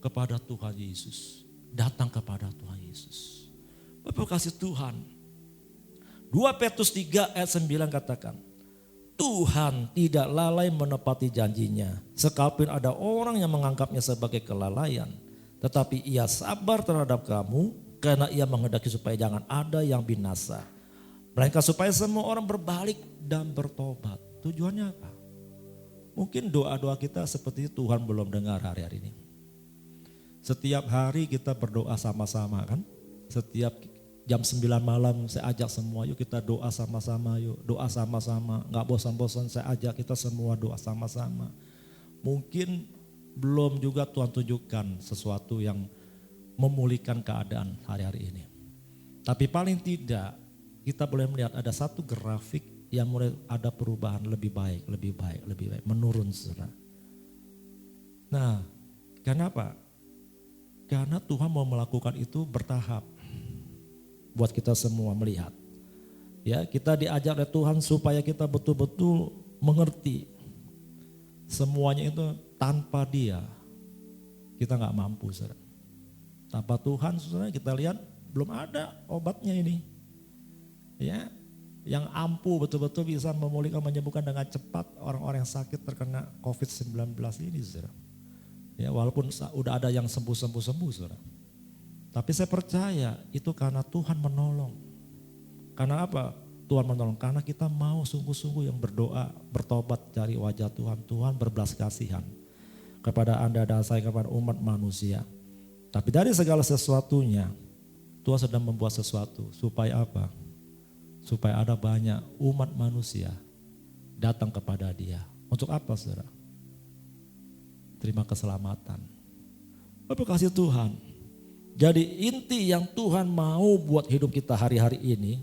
kepada Tuhan Yesus. Datang kepada Tuhan Yesus. Bapak kasih Tuhan. 2 Petrus 3 ayat 9 katakan. Tuhan tidak lalai menepati janjinya. Sekalipun ada orang yang menganggapnya sebagai kelalaian. Tetapi ia sabar terhadap kamu. Karena ia menghendaki supaya jangan ada yang binasa. Melainkan supaya semua orang berbalik dan bertobat. Tujuannya apa? Mungkin doa-doa kita seperti Tuhan belum dengar hari-hari ini. Setiap hari kita berdoa sama-sama kan. Setiap jam 9 malam saya ajak semua, yuk kita doa sama-sama, yuk doa sama-sama. Gak bosan-bosan saya ajak kita semua doa sama-sama. Mungkin belum juga Tuhan tunjukkan sesuatu yang memulihkan keadaan hari-hari ini. Tapi paling tidak kita boleh melihat ada satu grafik yang mulai ada perubahan lebih baik, menurun saudara. Nah, kenapa? Karena Tuhan mau melakukan itu bertahap. Buat kita semua melihat. Ya, kita diajar oleh Tuhan supaya kita betul-betul mengerti. Semuanya itu tanpa Dia kita nggak mampu, saudara. Tanpa Tuhan, saudara, kita lihat belum ada obatnya ini. Ya, yang ampuh betul-betul bisa memulihkan, menyembuhkan dengan cepat orang-orang yang sakit terkena COVID-19 ini, saudara. Ya, walaupun udah ada yang sembuh, saudara. Tapi saya percaya itu karena Tuhan menolong. Karena apa? Tuhan menolong. Karena kita mau sungguh-sungguh yang berdoa, bertobat cari wajah Tuhan. Tuhan berbelas kasihan kepada Anda dan saya, kepada umat manusia. Tapi dari segala sesuatunya, Tuhan sedang membuat sesuatu. Supaya apa? Supaya ada banyak umat manusia datang kepada Dia. Untuk apa, saudara? Terima keselamatan. Bapak kasih Tuhan. Jadi inti yang Tuhan mau buat hidup kita hari-hari ini,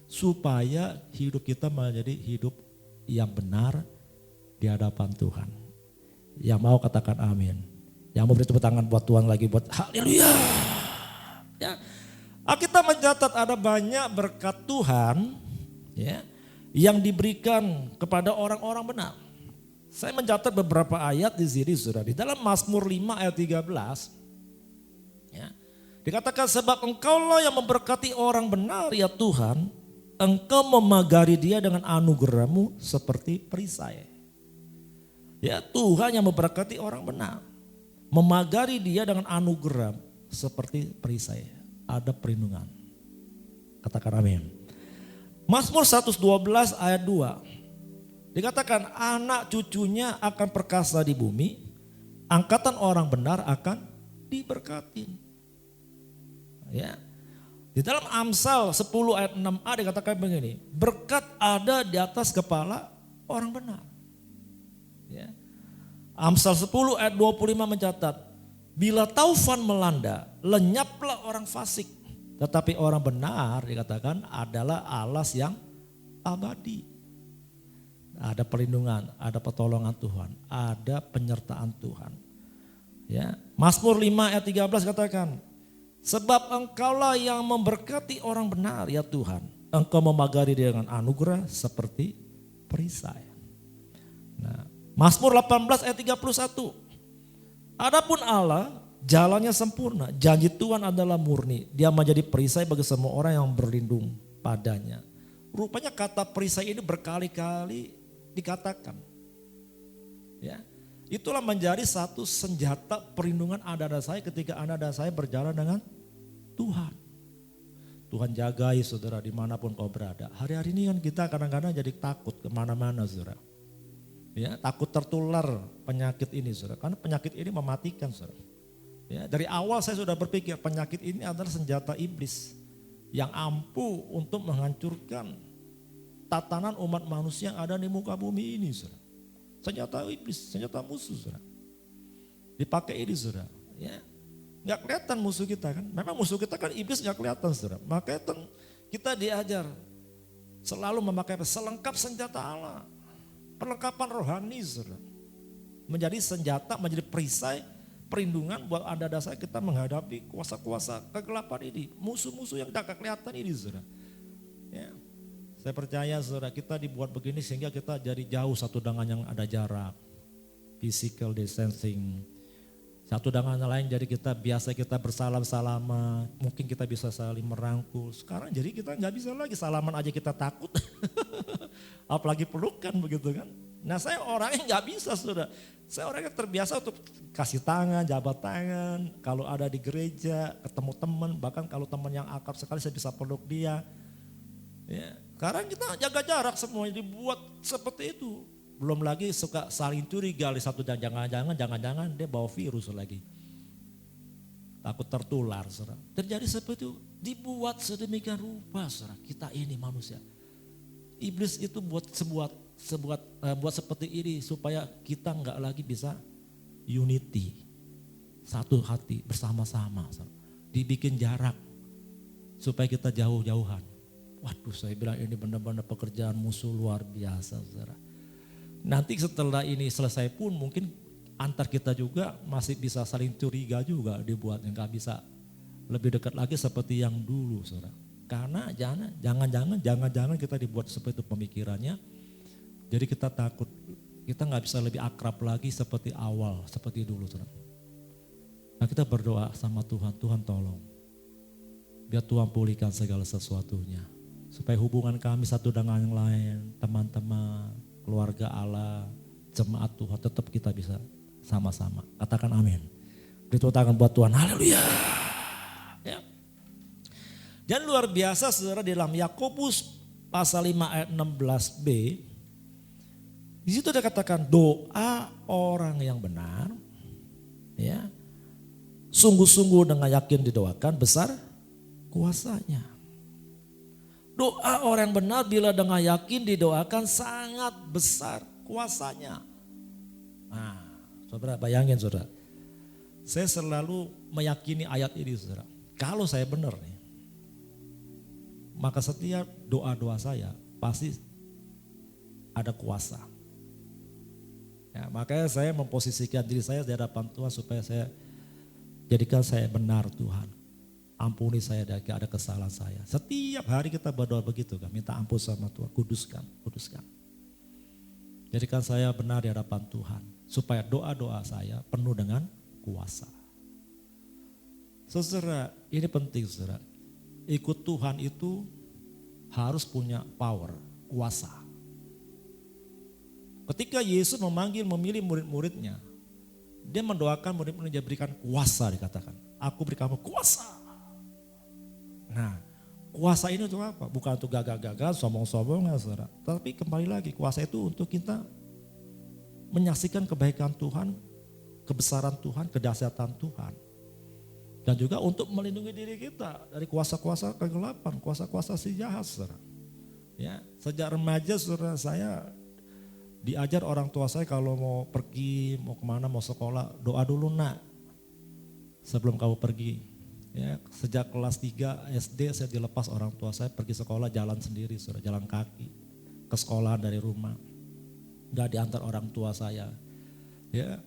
supaya hidup kita menjadi hidup yang benar di hadapan Tuhan. Yang mau katakan amin. Yang mau beri tepuk tangan buat Tuhan lagi, buat haleluya. Ya. Kita mencatat ada banyak berkat Tuhan ya, yang diberikan kepada orang-orang benar. Saya mencatat beberapa ayat di sini, saudara. Di dalam Mazmur 5 ayat 13. Ya. Dikatakan sebab engkaulah yang memberkati orang benar ya Tuhan. Engkau memagari dia dengan anugerah-Mu seperti perisai. Ya, Tuhan yang memberkati orang benar. Memagari dia dengan anugerah seperti perisai. Ada perlindungan. Katakan amin. Mazmur 112 ayat 2. Dikatakan anak cucunya akan perkasa di bumi. Angkatan orang benar akan diberkati. Ya. Di dalam Amsal 10 ayat 6a dikatakan begini, berkat ada di atas kepala orang benar. Ya. Amsal 10 ayat 25 mencatat, bila taufan melanda, lenyaplah orang fasik. Tetapi orang benar dikatakan adalah alas yang abadi. Ada perlindungan, ada pertolongan Tuhan, ada penyertaan Tuhan. Ya. Mazmur 5 ayat 13 katakan, sebab engkaulah yang memberkati orang benar ya Tuhan. Engkau memagari dia dengan anugerah seperti perisai. Nah, Mazmur 18 ayat 31. Adapun Allah jalannya sempurna. Janji Tuhan adalah murni. Dia menjadi perisai bagi semua orang yang berlindung padanya. Rupanya kata perisai ini berkali-kali dikatakan. Ya. Itulah menjadi satu senjata perlindungan Anda dan saya ketika Anda dan saya berjalan dengan Tuhan. Tuhan jagai saudara dimanapun kau berada. Hari-hari ini kan kita kadang-kadang jadi takut kemana-mana saudara. Ya, takut tertular penyakit ini saudara. Karena penyakit ini mematikan saudara. Ya, dari awal saya sudah berpikir penyakit ini adalah senjata iblis. yang ampuh untuk menghancurkan tatanan umat manusia yang ada di muka bumi ini, saudara. Senjata iblis, senjata musuh, saudara. Dipakai ini, saudara. Ya, nggak kelihatan musuh kita kan? Memang musuh kita kan iblis nggak kelihatan, saudara. Makanya kita diajar selalu memakai selengkap senjata Allah, perlengkapan rohani, saudara. Menjadi senjata, menjadi perisai perlindungan buat anda dan saya kita menghadapi kuasa-kuasa kegelapan ini, musuh-musuh yang tidak kelihatan ini, saudara. Ya. Saya percaya, saudara, kita dibuat begini sehingga kita jadi jauh satu dengan yang ada jarak, physical distancing. Satu dengan yang lain jadi kita biasa kita bersalam-salaman, mungkin kita bisa saling merangkul. Sekarang jadi kita nggak bisa lagi salaman aja kita takut, apalagi pelukan begitu kan. Nah saya orangnya nggak bisa, saudara. Saya orangnya terbiasa untuk kasih tangan, jabat tangan. Kalau ada di gereja, ketemu teman, bahkan kalau teman yang akrab sekali saya bisa peluk dia. Ya, sekarang kita jaga jarak semuanya dibuat seperti itu. Belum lagi suka saling curiga satu jangan-jangan dia bawa virus lagi. Takut tertular, saudara. Terjadi seperti itu, dibuat sedemikian rupa, saudara. Kita ini manusia. Iblis itu buat seperti ini supaya kita nggak lagi bisa unity, satu hati bersama-sama, dibikin jarak supaya kita jauh-jauhan. Waduh, saya bilang ini benar-benar pekerjaan musuh luar biasa, saudara. Nanti setelah ini selesai pun mungkin antar kita juga masih bisa saling curiga juga dibuat, nggak bisa lebih dekat lagi seperti yang dulu, saudara. Karena jangan-jangan kita dibuat seperti itu pemikirannya. Jadi kita takut, kita nggak bisa lebih akrab lagi seperti awal, seperti dulu, saudara. Nah kita berdoa sama Tuhan, Tuhan tolong. Biar Tuhan pulihkan segala sesuatunya. Supaya hubungan kami satu dengan yang lain, teman-teman, keluarga Allah, jemaat Tuhan tetap kita bisa sama-sama. Katakan amin. Beri tepuk tangan buat Tuhan, haleluya. Ya. Dan luar biasa, saudara, di dalam Yakobus pasal 5 ayat 16b, di situ ada katakan doa orang yang benar, ya, sungguh-sungguh dengan yakin didoakan besar kuasanya. Doa orang yang benar bila dengan yakin didoakan sangat besar kuasanya. Nah, saudara bayangin, saudara, saya selalu meyakini ayat ini, saudara. Kalau saya benar nih, maka setiap doa-doa saya pasti ada kuasa. Ya, makanya saya memposisikan diri saya di hadapan Tuhan supaya saya jadikan saya benar, Tuhan. Ampuni saya dari ada kesalahan saya. Setiap hari kita berdoa begitu kan, minta ampun sama Tuhan, kuduskan. Jadikan saya benar di hadapan Tuhan supaya doa-doa saya penuh dengan kuasa. Saudara, ini penting, saudara. Ikut Tuhan itu harus punya power, kuasa. Ketika Yesus memilih murid-muridnya, dia mendoakan murid-muridnya berikan kuasa, dikatakan. Aku beri kamu kuasa. Nah, kuasa ini untuk apa? Bukan untuk gagah-gagah, sombong-sombong, saudara. Tapi kembali lagi, kuasa itu untuk kita menyaksikan kebaikan Tuhan, kebesaran Tuhan, kedahsyatan Tuhan. Dan juga untuk melindungi diri kita dari kuasa-kuasa kegelapan, kuasa-kuasa si jahat, saudara. Ya, sejak remaja, saudara, saya diajar orang tua saya kalau mau pergi, mau kemana, mau sekolah, doa dulu nak sebelum kamu pergi. Ya, sejak kelas 3 SD saya dilepas orang tua saya pergi sekolah jalan sendiri, saudara, jalan kaki ke sekolah dari rumah. Gak diantar orang tua saya. Ya,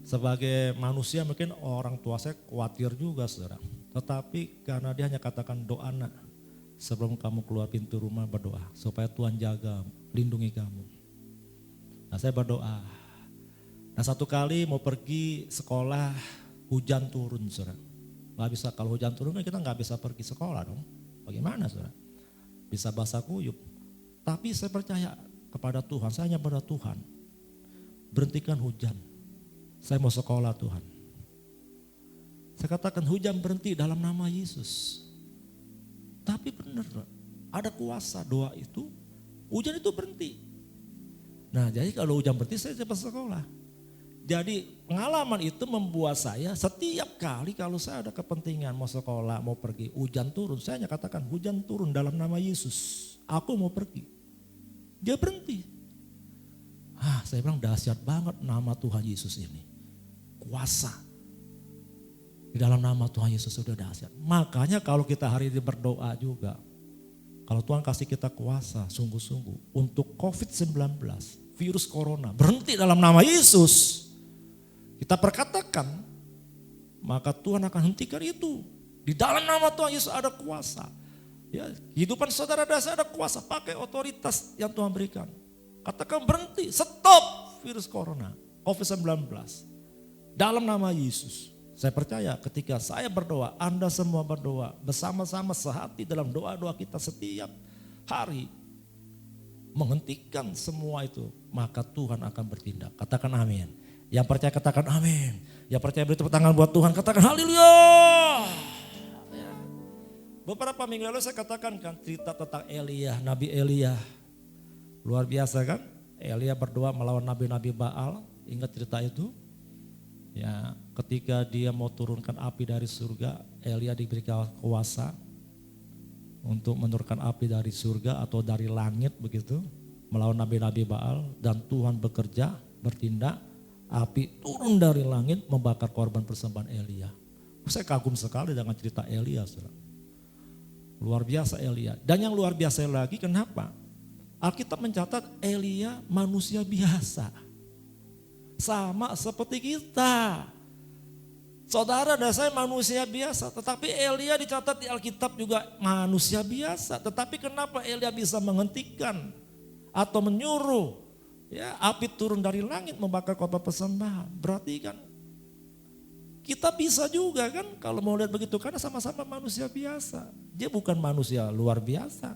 sebagai manusia mungkin orang tua saya khawatir juga, saudara. Tetapi karena dia hanya katakan doa nak, sebelum kamu keluar pintu rumah berdoa supaya Tuhan jaga, lindungi kamu. Nah saya berdoa. Nah satu kali mau pergi sekolah hujan turun, saudara. Gak bisa, kalau hujan turun kan kita gak bisa pergi sekolah dong. Bagaimana, saudara? Bisa basah kuyup. Tapi saya percaya kepada Tuhan, saya hanya pada Tuhan. Berhentikan hujan. Saya mau sekolah, Tuhan. Saya katakan hujan berhenti dalam nama Yesus. Tapi benar, ada kuasa doa itu, hujan itu berhenti. Nah jadi kalau hujan berhenti saya cepat sekolah. Jadi pengalaman itu membuat saya setiap kali kalau saya ada kepentingan mau sekolah, mau pergi, hujan turun. Saya hanya katakan hujan turun dalam nama Yesus. Aku mau pergi. Dia berhenti. Saya bilang dahsyat banget nama Tuhan Yesus ini. Kuasa. Di dalam nama Tuhan Yesus sudah dahsyat. Makanya kalau kita hari ini berdoa juga. Kalau Tuhan kasih kita kuasa sungguh-sungguh untuk COVID-19, virus corona, berhenti dalam nama Yesus. Kita perkatakan, maka Tuhan akan hentikan itu. Di dalam nama Tuhan Yesus ada kuasa. Ya, kehidupan saudara ada kuasa, pakai otoritas yang Tuhan berikan. Katakan berhenti, stop virus corona, COVID-19. Dalam nama Yesus. Saya percaya ketika saya berdoa, Anda semua berdoa, bersama-sama sehati dalam doa-doa kita setiap hari. Menghentikan semua itu, maka Tuhan akan bertindak. Katakan amin. Yang percaya katakan amin. Yang percaya beri tepuk tangan buat Tuhan, katakan haleluya. Ya. Beberapa minggu lalu saya katakan kan cerita tentang Elia, Nabi Elia. Luar biasa kan? Elia berdoa melawan nabi-nabi Baal. Ingat cerita itu? Ya, ketika dia mau turunkan api dari surga, Elia diberikan kuasa untuk menurunkan api dari surga atau dari langit begitu, melawan nabi-nabi Baal, dan Tuhan bekerja, bertindak, api turun dari langit membakar korban persembahan Elia. Saya kagum sekali dengan cerita Elia, saudara. Luar biasa Elia. Dan yang luar biasa lagi kenapa? Alkitab mencatat Elia manusia biasa. Sama seperti kita. Saudara dan saya manusia biasa, tetapi Elia dicatat di Alkitab juga manusia biasa. Tetapi kenapa Elia bisa menghentikan atau menyuruh ya api turun dari langit membakar korban persembahan? Berarti kan kita bisa juga kan kalau mau lihat begitu, karena sama-sama manusia biasa. Dia bukan manusia luar biasa.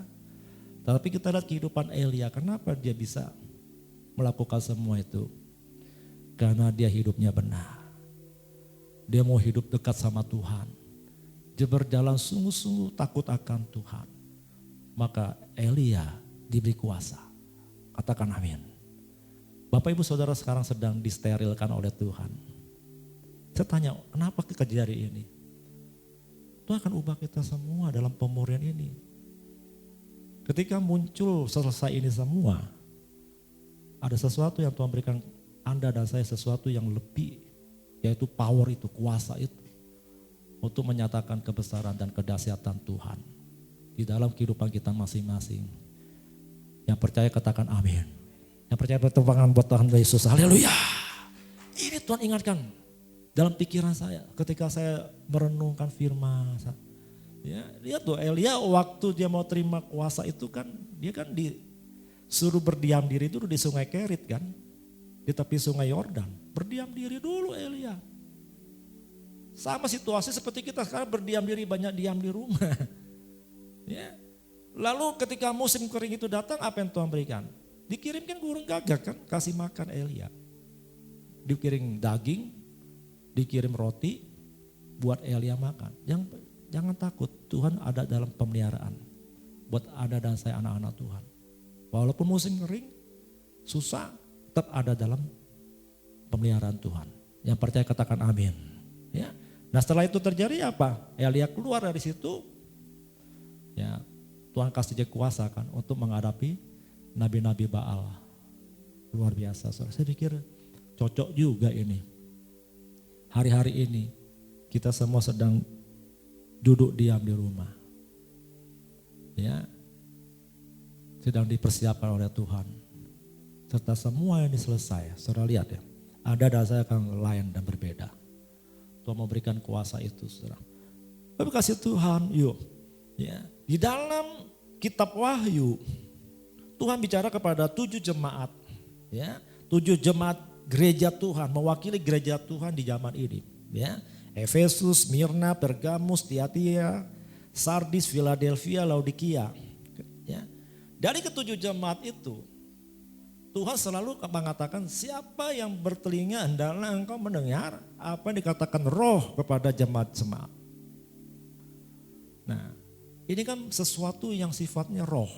Tapi kita lihat kehidupan Elia, kenapa dia bisa melakukan semua itu? Karena dia hidupnya benar. Dia mau hidup dekat sama Tuhan. Dia berjalan sungguh-sungguh takut akan Tuhan. Maka Elia diberi kuasa. Katakan amin. Bapak ibu saudara sekarang sedang disterilkan oleh Tuhan. Saya tanya, kenapa kejadian ini? Tuhan akan ubah kita semua dalam pemurnian ini. Ketika muncul selesai ini semua, ada sesuatu yang Tuhan berikan Anda dan saya, sesuatu yang lebih, yaitu power itu, kuasa itu, untuk menyatakan kebesaran dan kedahsyatan Tuhan di dalam kehidupan kita masing-masing. Yang percaya katakan amin. Yang percaya bertepuk buat Tuhan Yesus. Haleluya. Ini Tuhan ingatkan dalam pikiran saya ketika saya merenungkan firman. Ya, lihat tuh Elia waktu dia mau terima kuasa itu kan, dia kan disuruh berdiam diri dulu di Sungai Kerit kan, di tepi Sungai Yordan. Berdiam diri dulu Elia. Sama situasi seperti kita sekarang berdiam diri, banyak diam di rumah. Ya. Lalu ketika musim kering itu datang, apa yang Tuhan berikan? Dikirimkan burung gagak kan, kasih makan Elia. Dikirim daging, dikirim roti, buat Elia makan. Jangan takut, Tuhan ada dalam pemeliharaan. Buat Anda dan saya anak-anak Tuhan. Walaupun musim kering, susah, tetap ada dalam pemeliharaan Tuhan. Yang percaya katakan amin. Ya. Nah setelah itu terjadi apa? Elia keluar dari situ. Ya, Tuhan kasih dia kuasa kan untuk menghadapi nabi-nabi Baal. Luar biasa. Saya pikir cocok juga ini. Hari-hari ini kita semua sedang duduk diam di rumah. Ya. Sedang dipersiapkan oleh Tuhan. Serta semua ini selesai. Saudara lihat ya. Anda dan saya akan lain dan berbeda. Tuhan memberikan kuasa itu, saudara. Tapi kasih Tuhan, yuk. Ya. Di dalam kitab Wahyu, Tuhan bicara kepada 7 jemaat. Ya. 7 jemaat gereja Tuhan, mewakili gereja Tuhan di zaman ini. Ya. Efesus, Mirna, Pergamus, Tiatira, Sardis, Philadelphia, Laodikia. Ya. Dari ke-7 jemaat itu, Tuhan selalu mengatakan siapa yang bertelinga hendaklah engkau mendengar apa yang dikatakan roh kepada jemaat-jemaat. Nah ini kan sesuatu yang sifatnya roh.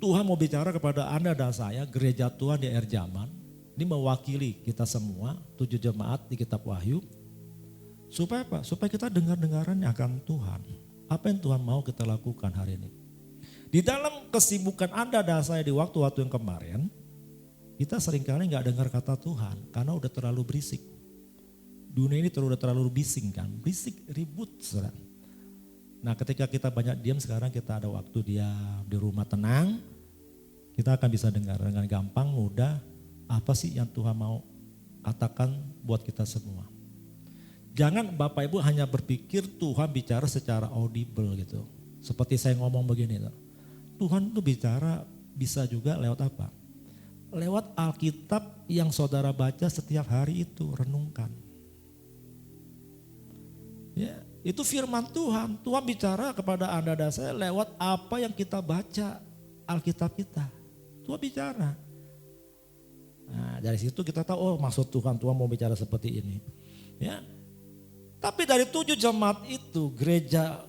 Tuhan mau bicara kepada Anda dan saya, gereja Tuhan di akhir zaman. Ini mewakili kita semua, 7 jemaat di kitab Wahyu. Supaya apa? Supaya kita dengar-dengaran akan Tuhan. Apa yang Tuhan mau kita lakukan hari ini. Di dalam kesibukan Anda dan saya di waktu-waktu yang kemarin, kita seringkali gak dengar kata Tuhan karena udah terlalu berisik. Dunia ini udah terlalu bising kan, berisik, ribut. Saudara. Nah ketika kita banyak diam sekarang kita ada waktu diam, di rumah tenang, kita akan bisa dengar dengan gampang, mudah, apa sih yang Tuhan mau katakan buat kita semua. Jangan Bapak Ibu hanya berpikir Tuhan bicara secara audible gitu. Seperti saya ngomong begini. Tuhan itu bicara bisa juga lewat apa? Lewat Alkitab yang saudara baca setiap hari itu, renungkan. Ya, itu firman Tuhan. Tuhan bicara kepada Anda dan saya lewat apa yang kita baca Alkitab kita. Tuhan bicara. Nah, dari situ kita tahu oh maksud Tuhan mau bicara seperti ini. Ya. Tapi dari 7 jemaat itu gereja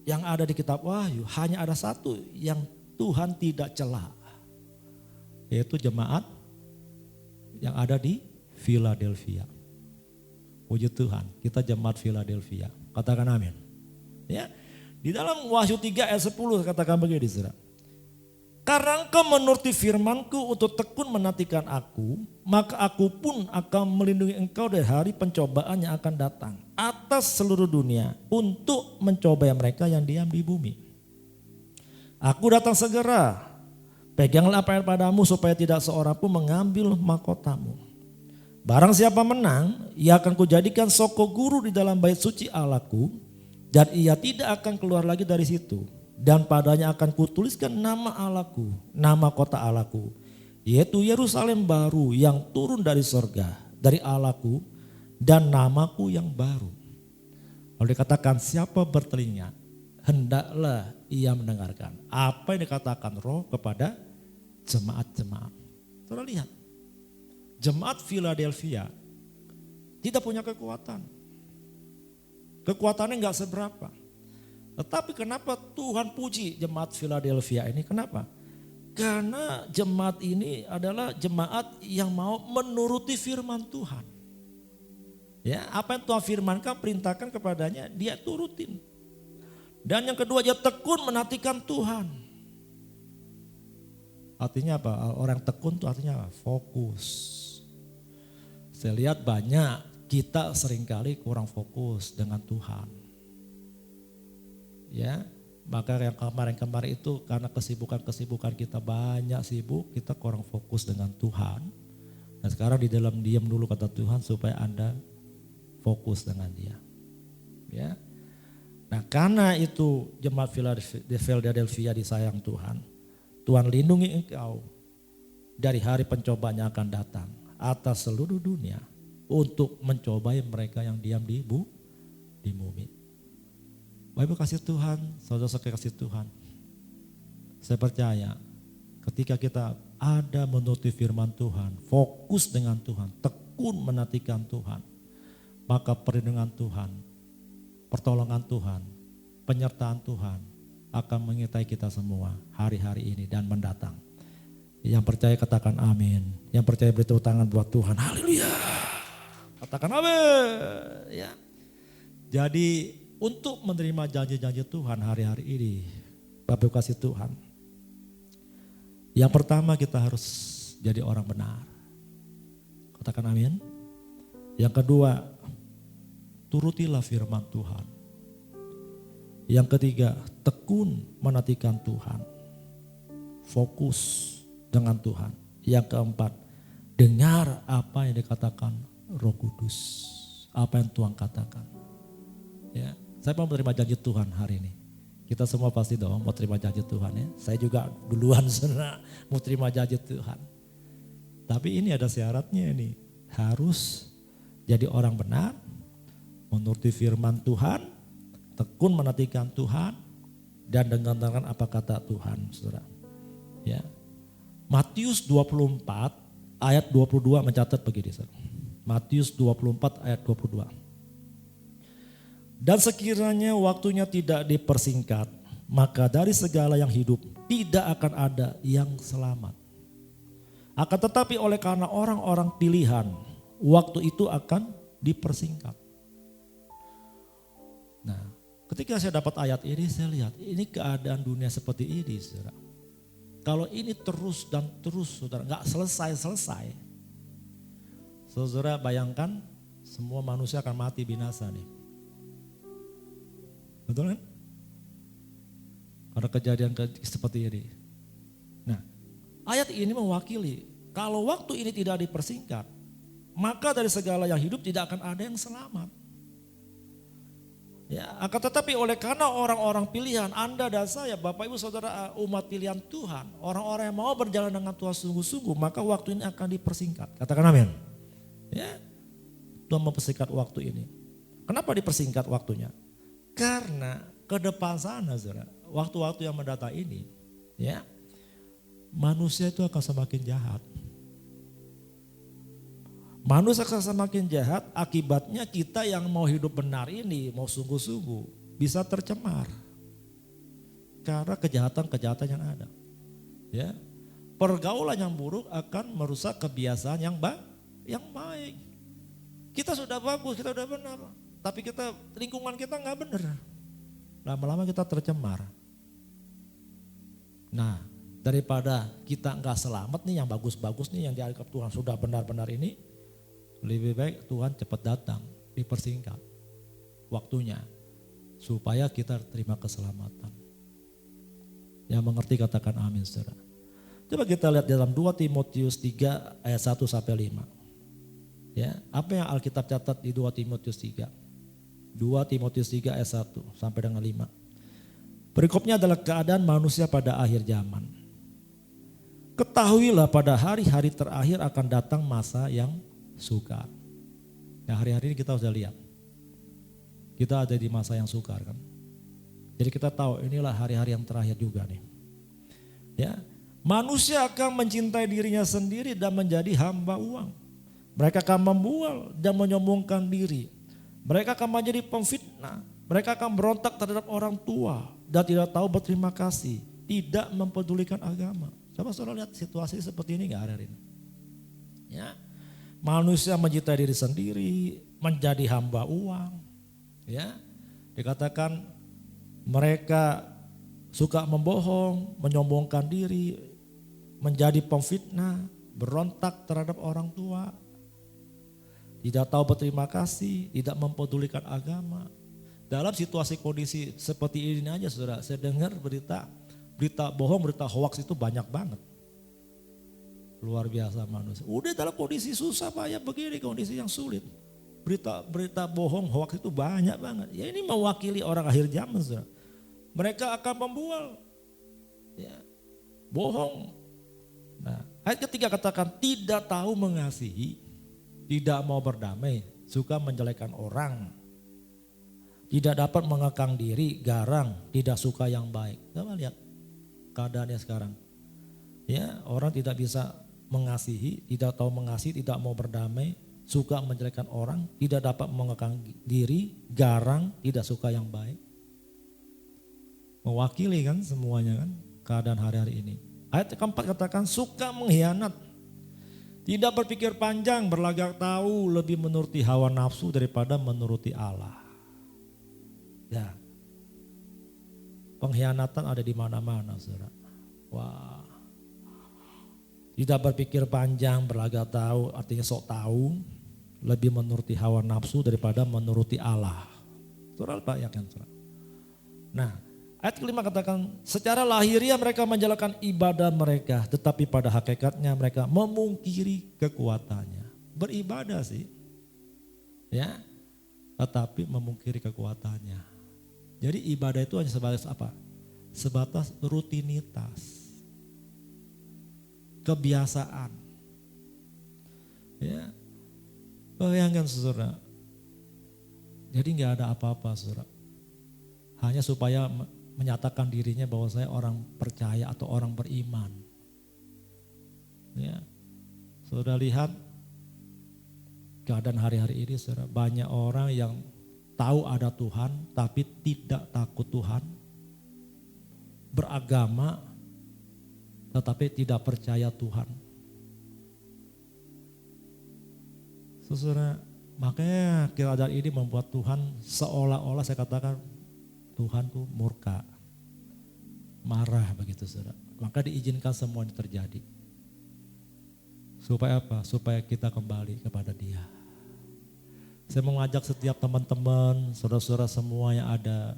yang ada di kitab Wahyu hanya ada satu yang Tuhan tidak cela. Yaitu jemaat yang ada di Philadelphia. Puji Tuhan, kita jemaat Philadelphia. Katakan amin. Ya. Di dalam Wahyu 3 ayat 10 katakan begini, Saudara. Karena engkau menuruti firmanku untuk tekun menantikan aku, maka aku pun akan melindungi engkau dari hari pencobaan yang akan datang atas seluruh dunia untuk mencobai mereka yang diam di bumi. Aku datang segera, peganglah apa yang padamu supaya tidak seorang pun mengambil mahkotamu. Barang siapa menang, ia akan kujadikan soko guru di dalam bait suci Allahku dan ia tidak akan keluar lagi dari situ. Dan padanya akan kutuliskan nama Allahku, nama kota Allahku, yaitu Yerusalem baru yang turun dari sorga, dari Allahku dan namaku yang baru. Lalu dikatakan siapa bertelinga, hendaklah ia mendengarkan apa yang dikatakan Roh kepada jemaat-jemaat. Saudara lihat, jemaat Philadelphia tidak punya kekuatan. Kekuatannya enggak seberapa. Tetapi kenapa Tuhan puji jemaat Philadelphia ini? Kenapa? Karena jemaat ini adalah jemaat yang mau menuruti firman Tuhan. Ya, apa yang Tuhan firmankan, perintahkan kepadanya, dia turutin. Dan yang kedua, dia tekun menantikan Tuhan. Artinya apa? Orang tekun itu artinya apa? Fokus. Saya lihat banyak kita seringkali kurang fokus dengan Tuhan. Ya, maka yang kemarin-kemarin itu karena kesibukan kita banyak sibuk, kita kurang fokus dengan Tuhan. Dan sekarang di dalam diam dulu kata Tuhan supaya Anda fokus dengan Dia. Ya. Nah, karena itu jemaat Philadelphia disayang Tuhan. Tuhan lindungi engkau dari hari pencobaan yang akan datang atas seluruh dunia untuk mencobai mereka yang diam di bumi. Bapak Ibu kasih Tuhan, saudara-saudara kasih Tuhan. Saya percaya ketika kita ada menuruti firman Tuhan, fokus dengan Tuhan, tekun menantikan Tuhan, maka perlindungan Tuhan, pertolongan Tuhan, penyertaan Tuhan akan menyertai kita semua hari-hari ini dan mendatang. Yang percaya katakan amin. Yang percaya beri tepuk tangan buat Tuhan. Haleluya. Katakan amin. Ya. Jadi untuk menerima janji-janji Tuhan hari-hari ini, Bapak kasih Tuhan. Yang pertama kita harus jadi orang benar. Katakan amin. Yang kedua, turutilah firman Tuhan. Yang ketiga, tekun menantikan Tuhan. Fokus dengan Tuhan. Yang keempat, dengar apa yang dikatakan Roh Kudus. Apa yang Tuhan katakan. Ya. Saya mau menerima janji Tuhan hari ini. Kita semua pasti dong mau terima janji Tuhan ya. Saya juga duluan sana mau terima janji Tuhan. Tapi ini ada syaratnya ini. Harus jadi orang benar, menuruti firman Tuhan, tekun menantikan Tuhan, dan dengarkan apa kata Tuhan, saudara. Ya. Matius 24 ayat 22 mencatat begini, saudara. Matius 24 ayat 22. Dan sekiranya waktunya tidak dipersingkat, maka dari segala yang hidup tidak akan ada yang selamat. Akan tetapi oleh karena orang-orang pilihan, waktu itu akan dipersingkat. Nah, ketika saya dapat ayat ini, saya lihat ini keadaan dunia seperti ini, saudara. Kalau ini terus dan terus, saudara, nggak selesai-selesai. Saudara bayangkan semua manusia akan mati binasa nih. Betul kan? Ada kejadian seperti ini. Nah, ayat ini mewakili kalau waktu ini tidak dipersingkat, maka dari segala yang hidup tidak akan ada yang selamat. Ya, akan tetapi oleh karena orang-orang pilihan Anda dan saya, Bapak Ibu Saudara umat pilihan Tuhan, orang-orang yang mau berjalan dengan Tuhan sungguh-sungguh, maka waktu ini akan dipersingkat. Katakan amin. Ya, Tuhan mempersingkat waktu ini. Kenapa dipersingkat waktunya? Karena ke depan sana, saudara, waktu-waktu yang mendatang ini, ya, manusia itu akan semakin jahat. Manusia akan semakin jahat, akibatnya kita yang mau hidup benar ini, mau sungguh-sungguh, bisa tercemar. Karena kejahatan-kejahatan yang ada. Ya, pergaulan yang buruk akan merusak kebiasaan yang baik. Kita sudah bagus, kita sudah benar, tapi lingkungan kita nggak benar. Lama-lama kita tercemar. Nah, daripada kita nggak selamat nih, yang bagus-bagus nih, yang dianggap Tuhan sudah benar-benar ini, lebih baik Tuhan cepat datang, dipersingkat waktunya supaya kita terima keselamatan. Yang mengerti katakan amin, saudara. Coba kita lihat dalam 2 Timotius 3 ayat 1 sampai 5. Ya, apa yang Alkitab catat di 2 Timotius 3? 2 Timotius 3 ayat 1 sampai dengan 5. Perikopnya adalah keadaan manusia pada akhir zaman. Ketahuilah pada hari-hari terakhir akan datang masa yang sukar. Ya, hari-hari ini kita sudah lihat. Kita ada di masa yang sukar kan. Jadi kita tahu inilah hari-hari yang terakhir juga nih. Ya, manusia akan mencintai dirinya sendiri dan menjadi hamba uang. Mereka akan membual dan menyombongkan diri. Mereka akan menjadi pemfitnah. Mereka akan berontak terhadap orang tua dan tidak tahu berterima kasih. Tidak mempedulikan agama. Coba saudara lihat situasi seperti ini gak hari ini? Ya. Manusia mencintai diri sendiri, menjadi hamba uang. Ya, dikatakan mereka suka membohong, menyombongkan diri, menjadi pemfitnah, berontak terhadap orang tua, tidak tahu berterima kasih, tidak mempedulikan agama. Dalam situasi kondisi seperti ini aja, saudara, saya dengar berita bohong, berita hoax itu banyak banget. Luar biasa manusia. Udah dalam kondisi susah Pak ya, begini kondisi yang sulit. Berita bohong, hoax itu banyak banget. Ya ini mewakili orang akhir zaman, saudara. Mereka akan membual. Ya, bohong. Nah, ayat ketiga katakan tidak tahu mengasihi, tidak mau berdamai, suka menjelekkan orang. Tidak dapat mengekang diri, garang, tidak suka yang baik. Coba lihat keadaannya sekarang. Ya, orang tidak bisa mengasihi, tidak tahu mengasihi, tidak mau berdamai, suka menjelekkan orang, tidak dapat mengekang diri, garang, tidak suka yang baik. Mewakili kan semuanya kan keadaan hari-hari ini. Ayat keempat katakan suka mengkhianat, tidak berpikir panjang, berlagak tahu, lebih menuruti hawa nafsu daripada menuruti Allah. Ya, pengkhianatan ada di mana-mana, saudara. Wah. Tidak berpikir panjang, berlagak tahu, artinya sok tahu, lebih menuruti hawa nafsu daripada menuruti Allah. Saudara bayangkan, saudara. Nah, ayat kelima katakan, secara lahiriah mereka menjalankan ibadah mereka, tetapi pada hakikatnya mereka memungkiri kekuatannya. Beribadah sih, ya, tetapi memungkiri kekuatannya. Jadi ibadah itu hanya sebatas apa? Sebatas rutinitas. Kebiasaan. Ya. Bayangkan saudara. Jadi nggak ada apa-apa saudara. Hanya supaya menyatakan dirinya bahwa saya orang percaya atau orang beriman. Ya. Saudara lihat keadaan hari-hari ini saudara. Banyak orang yang tahu ada Tuhan tapi tidak takut Tuhan. Beragama tetapi tidak percaya Tuhan. Saudara, makanya keadaan ini membuat Tuhan seolah-olah saya katakan Tuhan tuh murka, marah begitu saudara. Maka diizinkan semua ini terjadi. Supaya apa? Supaya kita kembali kepada Dia. Saya mengajak setiap teman-teman, saudara-saudara semua yang ada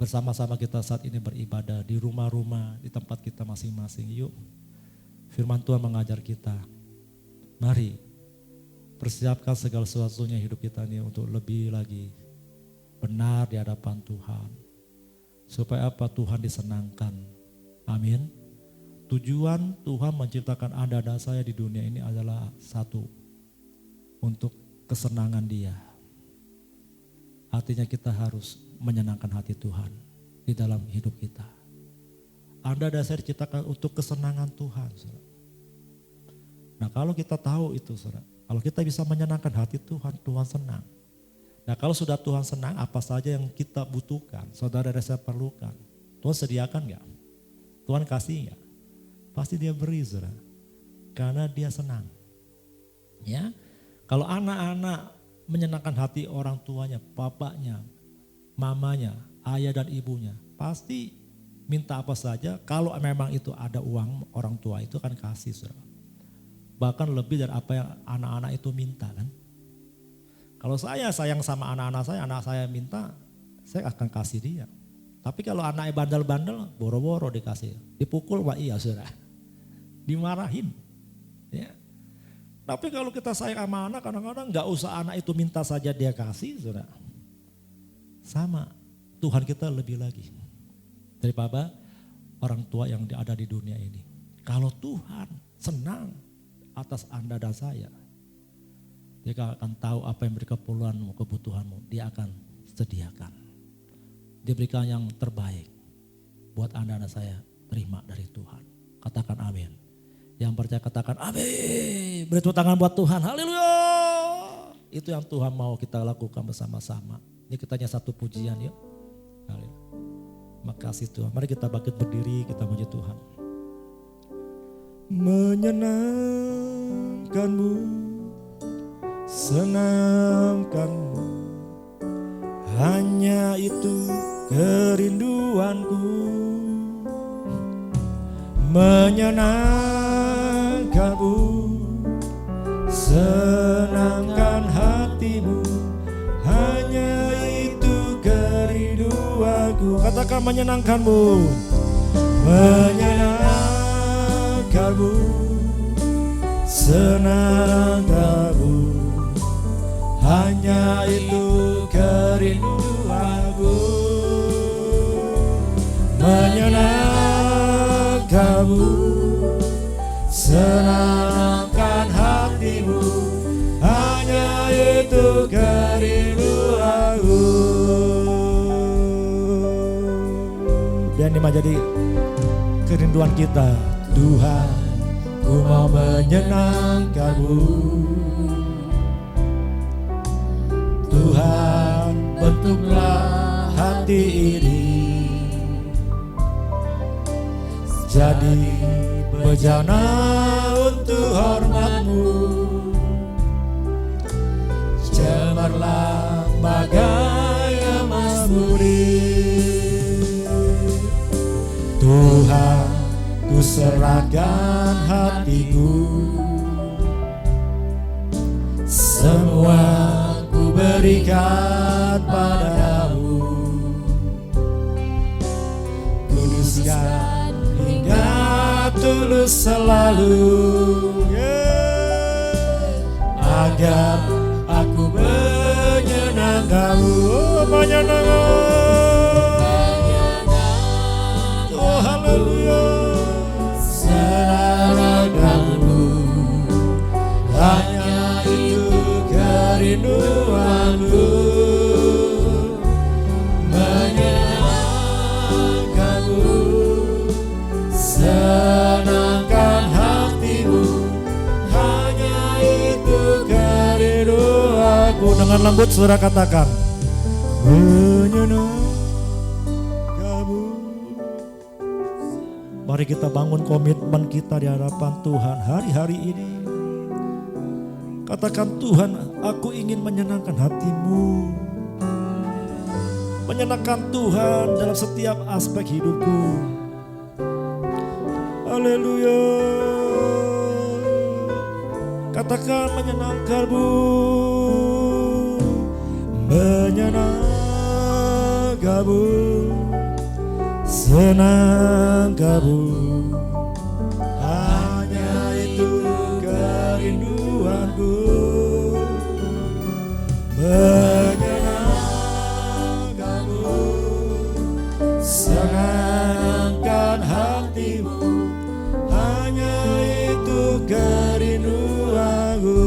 bersama-sama kita saat ini beribadah di rumah-rumah, di tempat kita masing-masing. Yuk, firman Tuhan mengajar kita. Mari persiapkan segala sesuatunya hidup kita ini untuk lebih lagi benar di hadapan Tuhan. Supaya apa? Tuhan disenangkan. Amin. Tujuan Tuhan menciptakan Anda dan saya di dunia ini adalah satu, untuk kesenangan Dia. Artinya kita harus menyenangkan hati Tuhan di dalam hidup kita. Anda dan saya diciptakan untuk kesenangan Tuhan. Saudara. Nah kalau kita tahu itu saudara, kalau kita bisa menyenangkan hati Tuhan, Tuhan senang. Nah kalau sudah Tuhan senang, apa saja yang kita butuhkan, saudara dan saya perlukan, Tuhan sediakan gak? Tuhan kasih gak? Pasti Dia beri saudara, karena Dia senang. Ya, kalau anak-anak menyenangkan hati orang tuanya, bapaknya, mamanya, ayah dan ibunya, pasti minta apa saja. Kalau memang itu ada uang, orang tua itu kan kasih saudara. Bahkan lebih dari apa yang anak-anak itu minta kan. Kalau saya sayang sama anak saya minta, saya akan kasih dia. Tapi kalau anaknya bandel-bandel, boro-boro dikasih. Dipukul, wah iya saudara. Dimarahin. Ya. Tapi kalau kita sayang sama anak, kadang-kadang gak usah anak itu minta saja dia kasih saudara. Sama, Tuhan kita lebih lagi. Daripada orang tua yang ada di dunia ini. Kalau Tuhan senang atas Anda dan saya, Dia akan tahu apa yang menjadi keperluanmu, kebutuhanmu. Dia akan sediakan. Dia berikan yang terbaik buat Anda dan saya terima dari Tuhan. Katakan amin. Yang percaya katakan amin. Beri tepuk tangan buat Tuhan. Haleluya. Itu yang Tuhan mau kita lakukan bersama-sama. Ini kita hanya satu pujian yuk. Haleluya. Makasih Tuhan. Mari kita bangkit berdiri, kita puji Tuhan. Menyenangkanmu, senangkanmu, hanya itu kerinduanku. Menyenangkanmu, senangkan hatimu, hanya itu kerinduanku. Katakan menyenangkanmu, menyenangkanmu, senangkanmu, hanya itu kerinduanku. Menyenangkanmu, senangkan hatimu, hanya itu kerinduanku. Dan ini menjadi kerinduan kita. Tuhan, ku mau menyenangkanmu. Tuhan, bentuklah hati ini jadi bejana untuk hormat-Mu. Cemerlang bagai emas murni. Tuhan, ku serahkan hatiku, semua ku berikan padamu. Kuduskan hingga tulus selalu, agar aku menyenangkanmu. Oh haleluya. Senangkanmu, hanya itu kerinduanku. Menyenangkanmu, senangkan hatimu, hanya itu kerinduanku. Dengan lembut saudara katakan, menyenangkanmu. Mari kita bangun komitmen kita di hadapan Tuhan hari-hari ini. Katakan, Tuhan, aku ingin menyenangkan hati-Mu. Menyenangkan Tuhan dalam setiap aspek hidupku. Haleluya. Katakan, menyenangkan-Mu. Menyenangkan-Mu. Senangkan-Mu. Hanya itu kerinduanku. Menyenangkan-Mu. Senangkan hati-Mu. Hanya itu kerinduanku.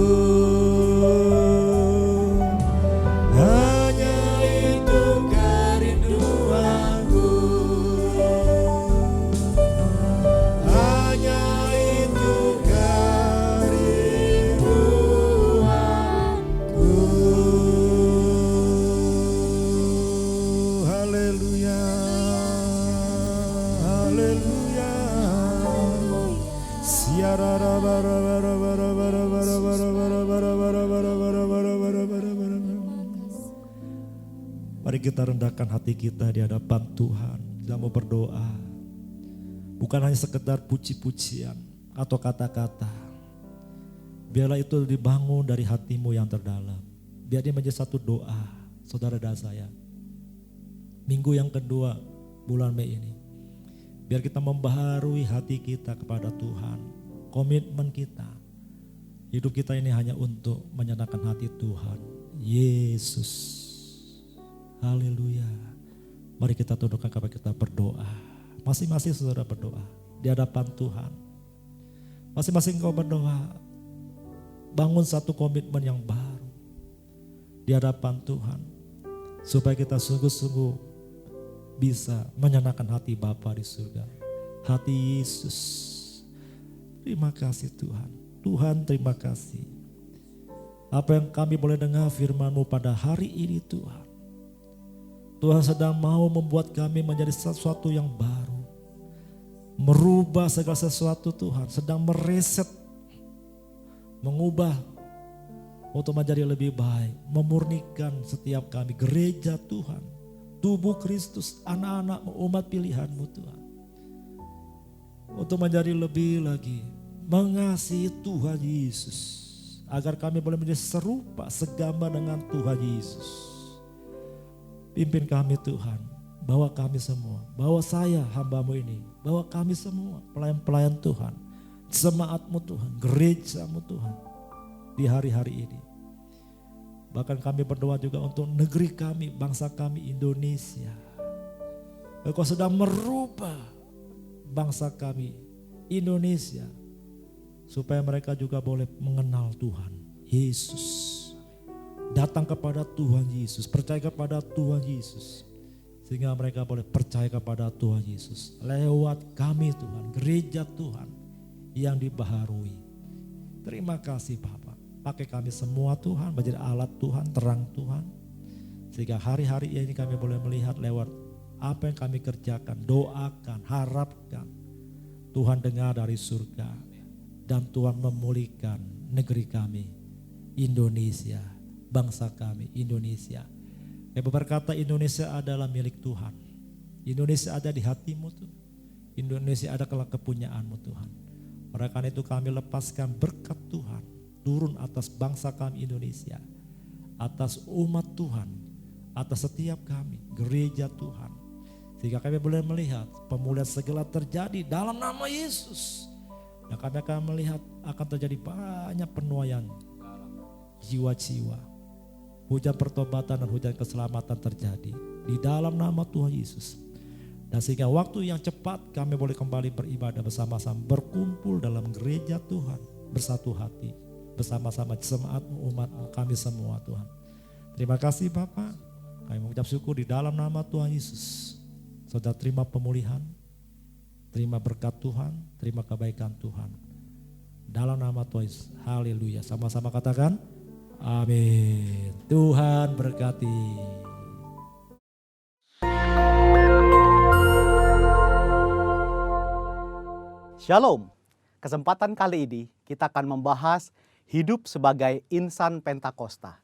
Hanya itu kerinduanku. Hanya itu kerinduanku. Haleluya. Haleluya. Mari kita rendahkan hati kita di hadapan Tuhan. Kita mau berdoa. Bukan hanya sekedar puji-pujian atau kata-kata. Biarlah itu dibangun dari hatimu yang terdalam. Biar dia menjadi satu doa, saudara dan saya. Minggu yang kedua bulan Mei ini. Biar kita membaharui hati kita kepada Tuhan. Komitmen kita. Hidup kita ini hanya untuk menyenangkan hati Tuhan. Yesus. Haleluya. Mari kita tundukkan kepala kita berdoa. Masing-masing saudara berdoa di hadapan Tuhan. Masing-masing kau berdoa. Bangun satu komitmen yang baru di hadapan Tuhan. Supaya kita sungguh-sungguh bisa menyenangkan hati Bapa di surga. Hati Yesus. Terima kasih Tuhan. Tuhan terima kasih. Apa yang kami boleh dengar firman-Mu pada hari ini Tuhan. Tuhan sedang mau membuat kami menjadi sesuatu yang baru. Merubah segala sesuatu Tuhan. Sedang mereset. Mengubah untuk menjadi lebih baik. Memurnikan setiap kami. Gereja Tuhan. Tubuh Kristus. Anak-anak umat pilihan-Mu Tuhan. Untuk menjadi lebih lagi. Mengasihi Tuhan Yesus. Agar kami boleh menjadi serupa. Segambar dengan Tuhan Yesus. Pimpin kami Tuhan, bawa kami semua, bawa saya hamba-Mu ini, bawa kami semua pelayan-pelayan Tuhan, jemaat-Mu Tuhan, gereja-Mu Tuhan di hari-hari ini. Bahkan kami berdoa juga untuk negeri kami, bangsa kami Indonesia. Engkau sedang merubah bangsa kami Indonesia supaya mereka juga boleh mengenal Tuhan Yesus. Datang kepada Tuhan Yesus, percaya kepada Tuhan Yesus. Sehingga mereka boleh percaya kepada Tuhan Yesus. Lewat kami Tuhan, gereja Tuhan yang dibaharui. Terima kasih Bapak. Pakai kami semua Tuhan, menjadi alat Tuhan, terang Tuhan. Sehingga hari-hari ini kami boleh melihat lewat apa yang kami kerjakan, doakan, harapkan. Tuhan dengar dari surga. Dan Tuhan memulihkan negeri kami, Indonesia. Bangsa kami, Indonesia. Kami berkata Indonesia adalah milik Tuhan. Indonesia ada di hati-Mu Tuhan. Indonesia adalah kepunyaan-Mu Tuhan. Oleh karena itu kami lepaskan berkat Tuhan turun atas bangsa kami Indonesia. Atas umat Tuhan. Atas setiap kami, gereja Tuhan. Sehingga kami boleh melihat pemulihan segala terjadi dalam nama Yesus. Dan kami akan melihat akan terjadi banyak penuaian jiwa-jiwa. Hujan pertobatan dan hujan keselamatan terjadi di dalam nama Tuhan Yesus. Dan sehingga waktu yang cepat kami boleh kembali beribadah bersama-sama, berkumpul dalam gereja Tuhan, bersatu hati, bersama-sama jemaat umat kami semua Tuhan. Terima kasih Bapak, kami mengucap syukur di dalam nama Tuhan Yesus. Saudara terima pemulihan, terima berkat Tuhan, terima kebaikan Tuhan. Dalam nama Tuhan Yesus, haleluya. Sama-sama katakan, amin. Tuhan berkati. Shalom. Kesempatan kali ini kita akan membahas hidup sebagai insan Pentakosta.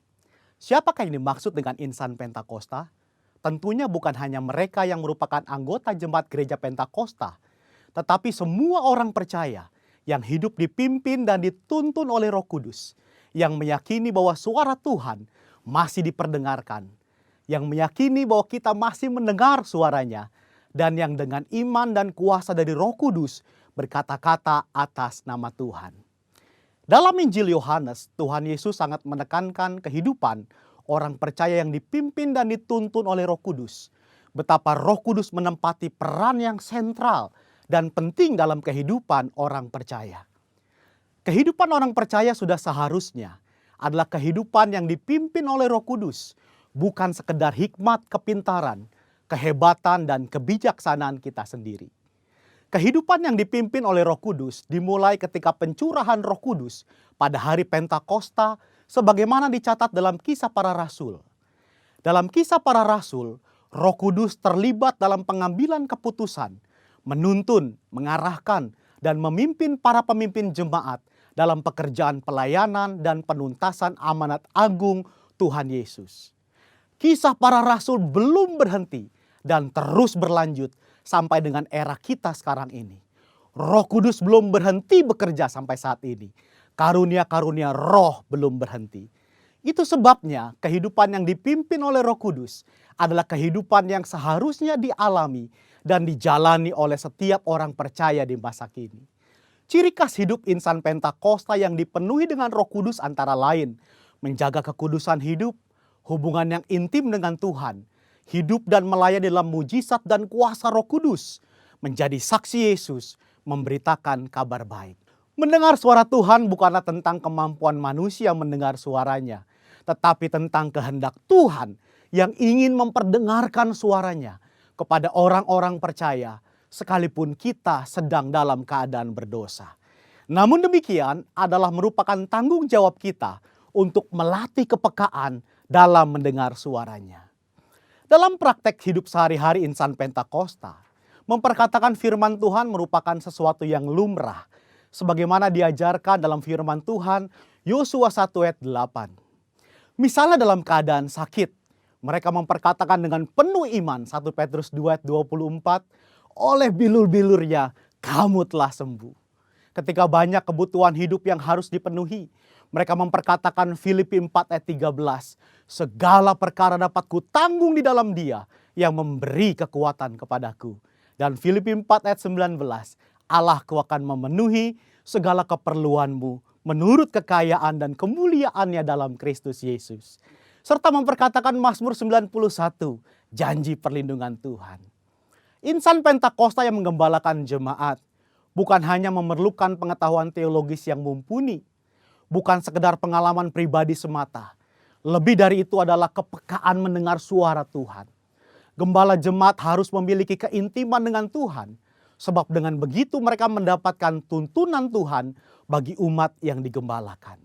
Siapakah yang dimaksud dengan insan Pentakosta? Tentunya bukan hanya mereka yang merupakan anggota jemaat gereja Pentakosta, tetapi semua orang percaya yang hidup dipimpin dan dituntun oleh Roh Kudus, yang meyakini bahwa suara Tuhan masih diperdengarkan, yang meyakini bahwa kita masih mendengar suaranya, dan yang dengan iman dan kuasa dari Roh Kudus berkata-kata atas nama Tuhan. Dalam Injil Yohanes, Tuhan Yesus sangat menekankan kehidupan orang percaya yang dipimpin dan dituntun oleh Roh Kudus. Betapa Roh Kudus menempati peran yang sentral dan penting dalam kehidupan orang percaya. Kehidupan orang percaya sudah seharusnya adalah kehidupan yang dipimpin oleh Roh Kudus, bukan sekedar hikmat, kepintaran, kehebatan, dan kebijaksanaan kita sendiri. Kehidupan yang dipimpin oleh Roh Kudus dimulai ketika pencurahan Roh Kudus pada hari Pentakosta sebagaimana dicatat dalam Kisah Para Rasul. Dalam Kisah Para Rasul, Roh Kudus terlibat dalam pengambilan keputusan, menuntun, mengarahkan, dan memimpin para pemimpin jemaat dalam pekerjaan pelayanan dan penuntasan amanat agung Tuhan Yesus. Kisah Para Rasul belum berhenti dan terus berlanjut sampai dengan era kita sekarang ini. Roh Kudus belum berhenti bekerja sampai saat ini. Karunia-karunia roh belum berhenti. Itu sebabnya kehidupan yang dipimpin oleh Roh Kudus adalah kehidupan yang seharusnya dialami dan dijalani oleh setiap orang percaya di masa kini. Ciri khas hidup insan Pentakosta yang dipenuhi dengan Roh Kudus antara lain menjaga kekudusan hidup, hubungan yang intim dengan Tuhan, hidup dan melayani dalam mujizat dan kuasa Roh Kudus, menjadi saksi Yesus, memberitakan kabar baik. Mendengar suara Tuhan bukanlah tentang kemampuan manusia mendengar suaranya, tetapi tentang kehendak Tuhan yang ingin memperdengarkan suaranya kepada orang-orang percaya, sekalipun kita sedang dalam keadaan berdosa. Namun demikian adalah merupakan tanggung jawab kita untuk melatih kepekaan dalam mendengar suaranya. Dalam praktek hidup sehari-hari insan Pentakosta, memperkatakan firman Tuhan merupakan sesuatu yang lumrah, sebagaimana diajarkan dalam firman Tuhan Yosua 1 ayat 8. Misalnya dalam keadaan sakit, mereka memperkatakan dengan penuh iman 1 Petrus 2 ayat 24, oleh bilur-bilurnya kamu telah sembuh. Ketika banyak kebutuhan hidup yang harus dipenuhi, mereka memperkatakan Filipi 4 ayat 13, segala perkara dapat kutanggung di dalam Dia yang memberi kekuatan kepadaku. Dan Filipi 4 ayat 19, Allahku akan memenuhi segala keperluanmu menurut kekayaan dan kemuliaannya dalam Kristus Yesus. Serta memperkatakan Mazmur 91, janji perlindungan Tuhan. Insan Pentakosta yang menggembalakan jemaat bukan hanya memerlukan pengetahuan teologis yang mumpuni, bukan sekedar pengalaman pribadi semata. Lebih dari itu adalah kepekaan mendengar suara Tuhan. Gembala jemaat harus memiliki keintiman dengan Tuhan, sebab dengan begitu mereka mendapatkan tuntunan Tuhan bagi umat yang digembalakan.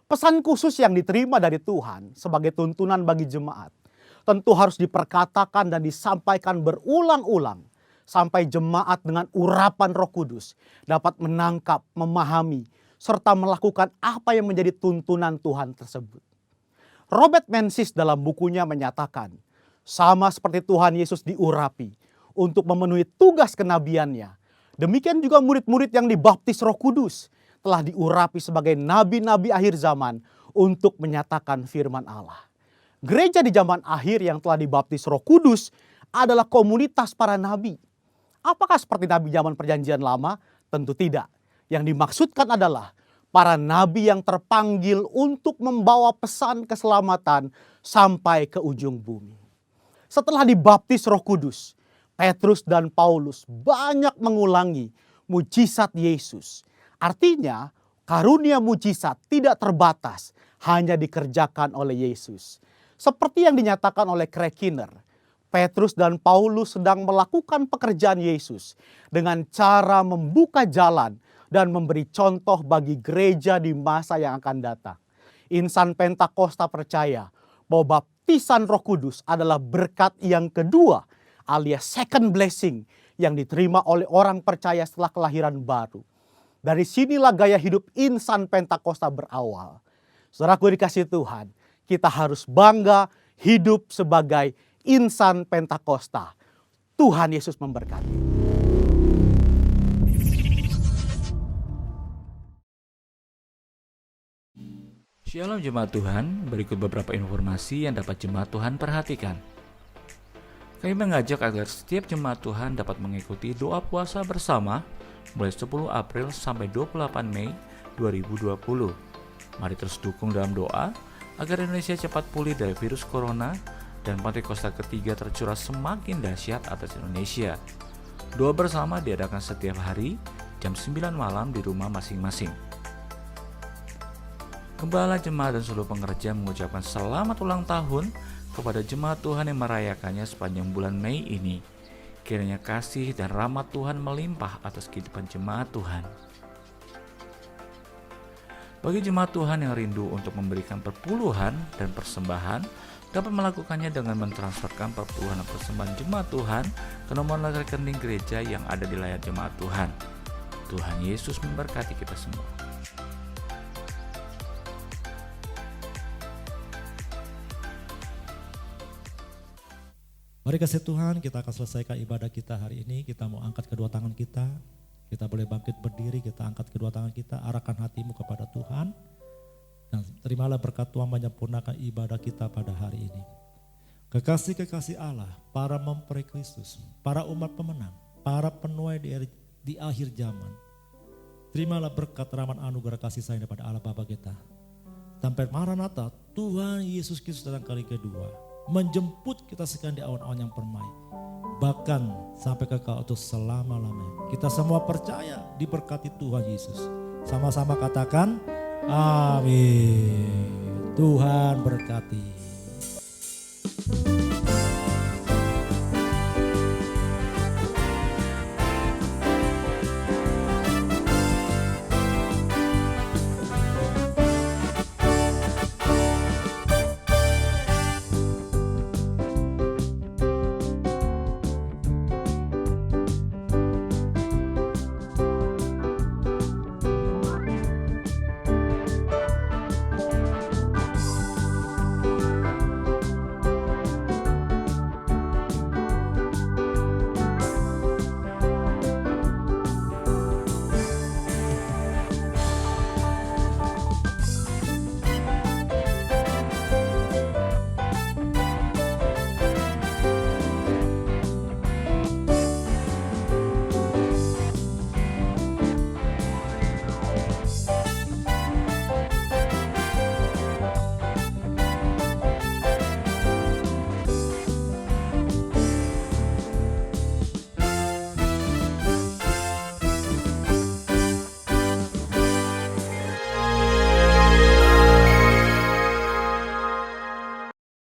Pesan khusus yang diterima dari Tuhan sebagai tuntunan bagi jemaat tentu harus diperkatakan dan disampaikan berulang-ulang sampai jemaat dengan urapan Roh Kudus dapat menangkap, memahami, serta melakukan apa yang menjadi tuntunan Tuhan tersebut. Robert Menzies dalam bukunya menyatakan, sama seperti Tuhan Yesus diurapi untuk memenuhi tugas kenabiannya, demikian juga murid-murid yang dibaptis Roh Kudus telah diurapi sebagai nabi-nabi akhir zaman untuk menyatakan firman Allah. Gereja di zaman akhir yang telah dibaptis Roh Kudus adalah komunitas para nabi. Apakah seperti nabi zaman Perjanjian Lama? Tentu tidak. Yang dimaksudkan adalah para nabi yang terpanggil untuk membawa pesan keselamatan sampai ke ujung bumi. Setelah dibaptis Roh Kudus, Petrus dan Paulus banyak mengulangi mujizat Yesus. Artinya, karunia mujizat tidak terbatas, hanya dikerjakan oleh Yesus. Seperti yang dinyatakan oleh Craig Keener, Petrus dan Paulus sedang melakukan pekerjaan Yesus dengan cara membuka jalan dan memberi contoh bagi gereja di masa yang akan datang. Insan Pentakosta percaya bahwa baptisan Roh Kudus adalah berkat yang kedua alias second blessing yang diterima oleh orang percaya setelah kelahiran baru. Dari sinilah gaya hidup insan Pentakosta berawal. Saudaraku dikasih Tuhan, kita harus bangga hidup sebagai insan Pentakosta. Tuhan Yesus memberkati. Shalom jemaat Tuhan, berikut beberapa informasi yang dapat jemaat Tuhan perhatikan. Kami mengajak agar setiap jemaat Tuhan dapat mengikuti doa puasa bersama mulai 10 April sampai 28 Mei 2020. Mari terus dukung dalam doa agar Indonesia cepat pulih dari virus corona dan Pentakosta ketiga tercurah semakin dahsyat atas Indonesia. Doa bersama diadakan setiap hari jam 9 malam di rumah masing-masing. Gembala, jemaat dan seluruh pengerja mengucapkan selamat ulang tahun kepada jemaat Tuhan yang merayakannya sepanjang bulan Mei ini. Kiranya kasih dan rahmat Tuhan melimpah atas kehidupan jemaat Tuhan. Bagi jemaat Tuhan yang rindu untuk memberikan perpuluhan dan persembahan, dapat melakukannya dengan mentransferkan perpuluhan dan persembahan jemaat Tuhan ke nomor rekening gereja yang ada di layar jemaat Tuhan. Tuhan Yesus memberkati kita semua. Mari kasih Tuhan, kita akan selesaikan ibadah kita hari ini. Kita mau angkat kedua tangan kita. Kita boleh bangkit berdiri, kita angkat kedua tangan kita, arahkan hatimu kepada Tuhan. Dan terimalah berkat Tuhan menyempurnakan ibadah kita pada hari ini. Kekasih-kekasih Allah, para mempelai Kristus, para umat pemenang, para penuai di akhir zaman. Terimalah berkat rahmat anugerah kasih sayang daripada Allah Bapa kita. Sampai Maranatha, Tuhan Yesus Kristus datang kali kedua. Menjemput kita sekalian di awan-awan yang permai. Bahkan sampai kekal untuk selama-lamanya. Kita semua percaya diberkati Tuhan Yesus. Sama-sama katakan, amin. Tuhan berkati.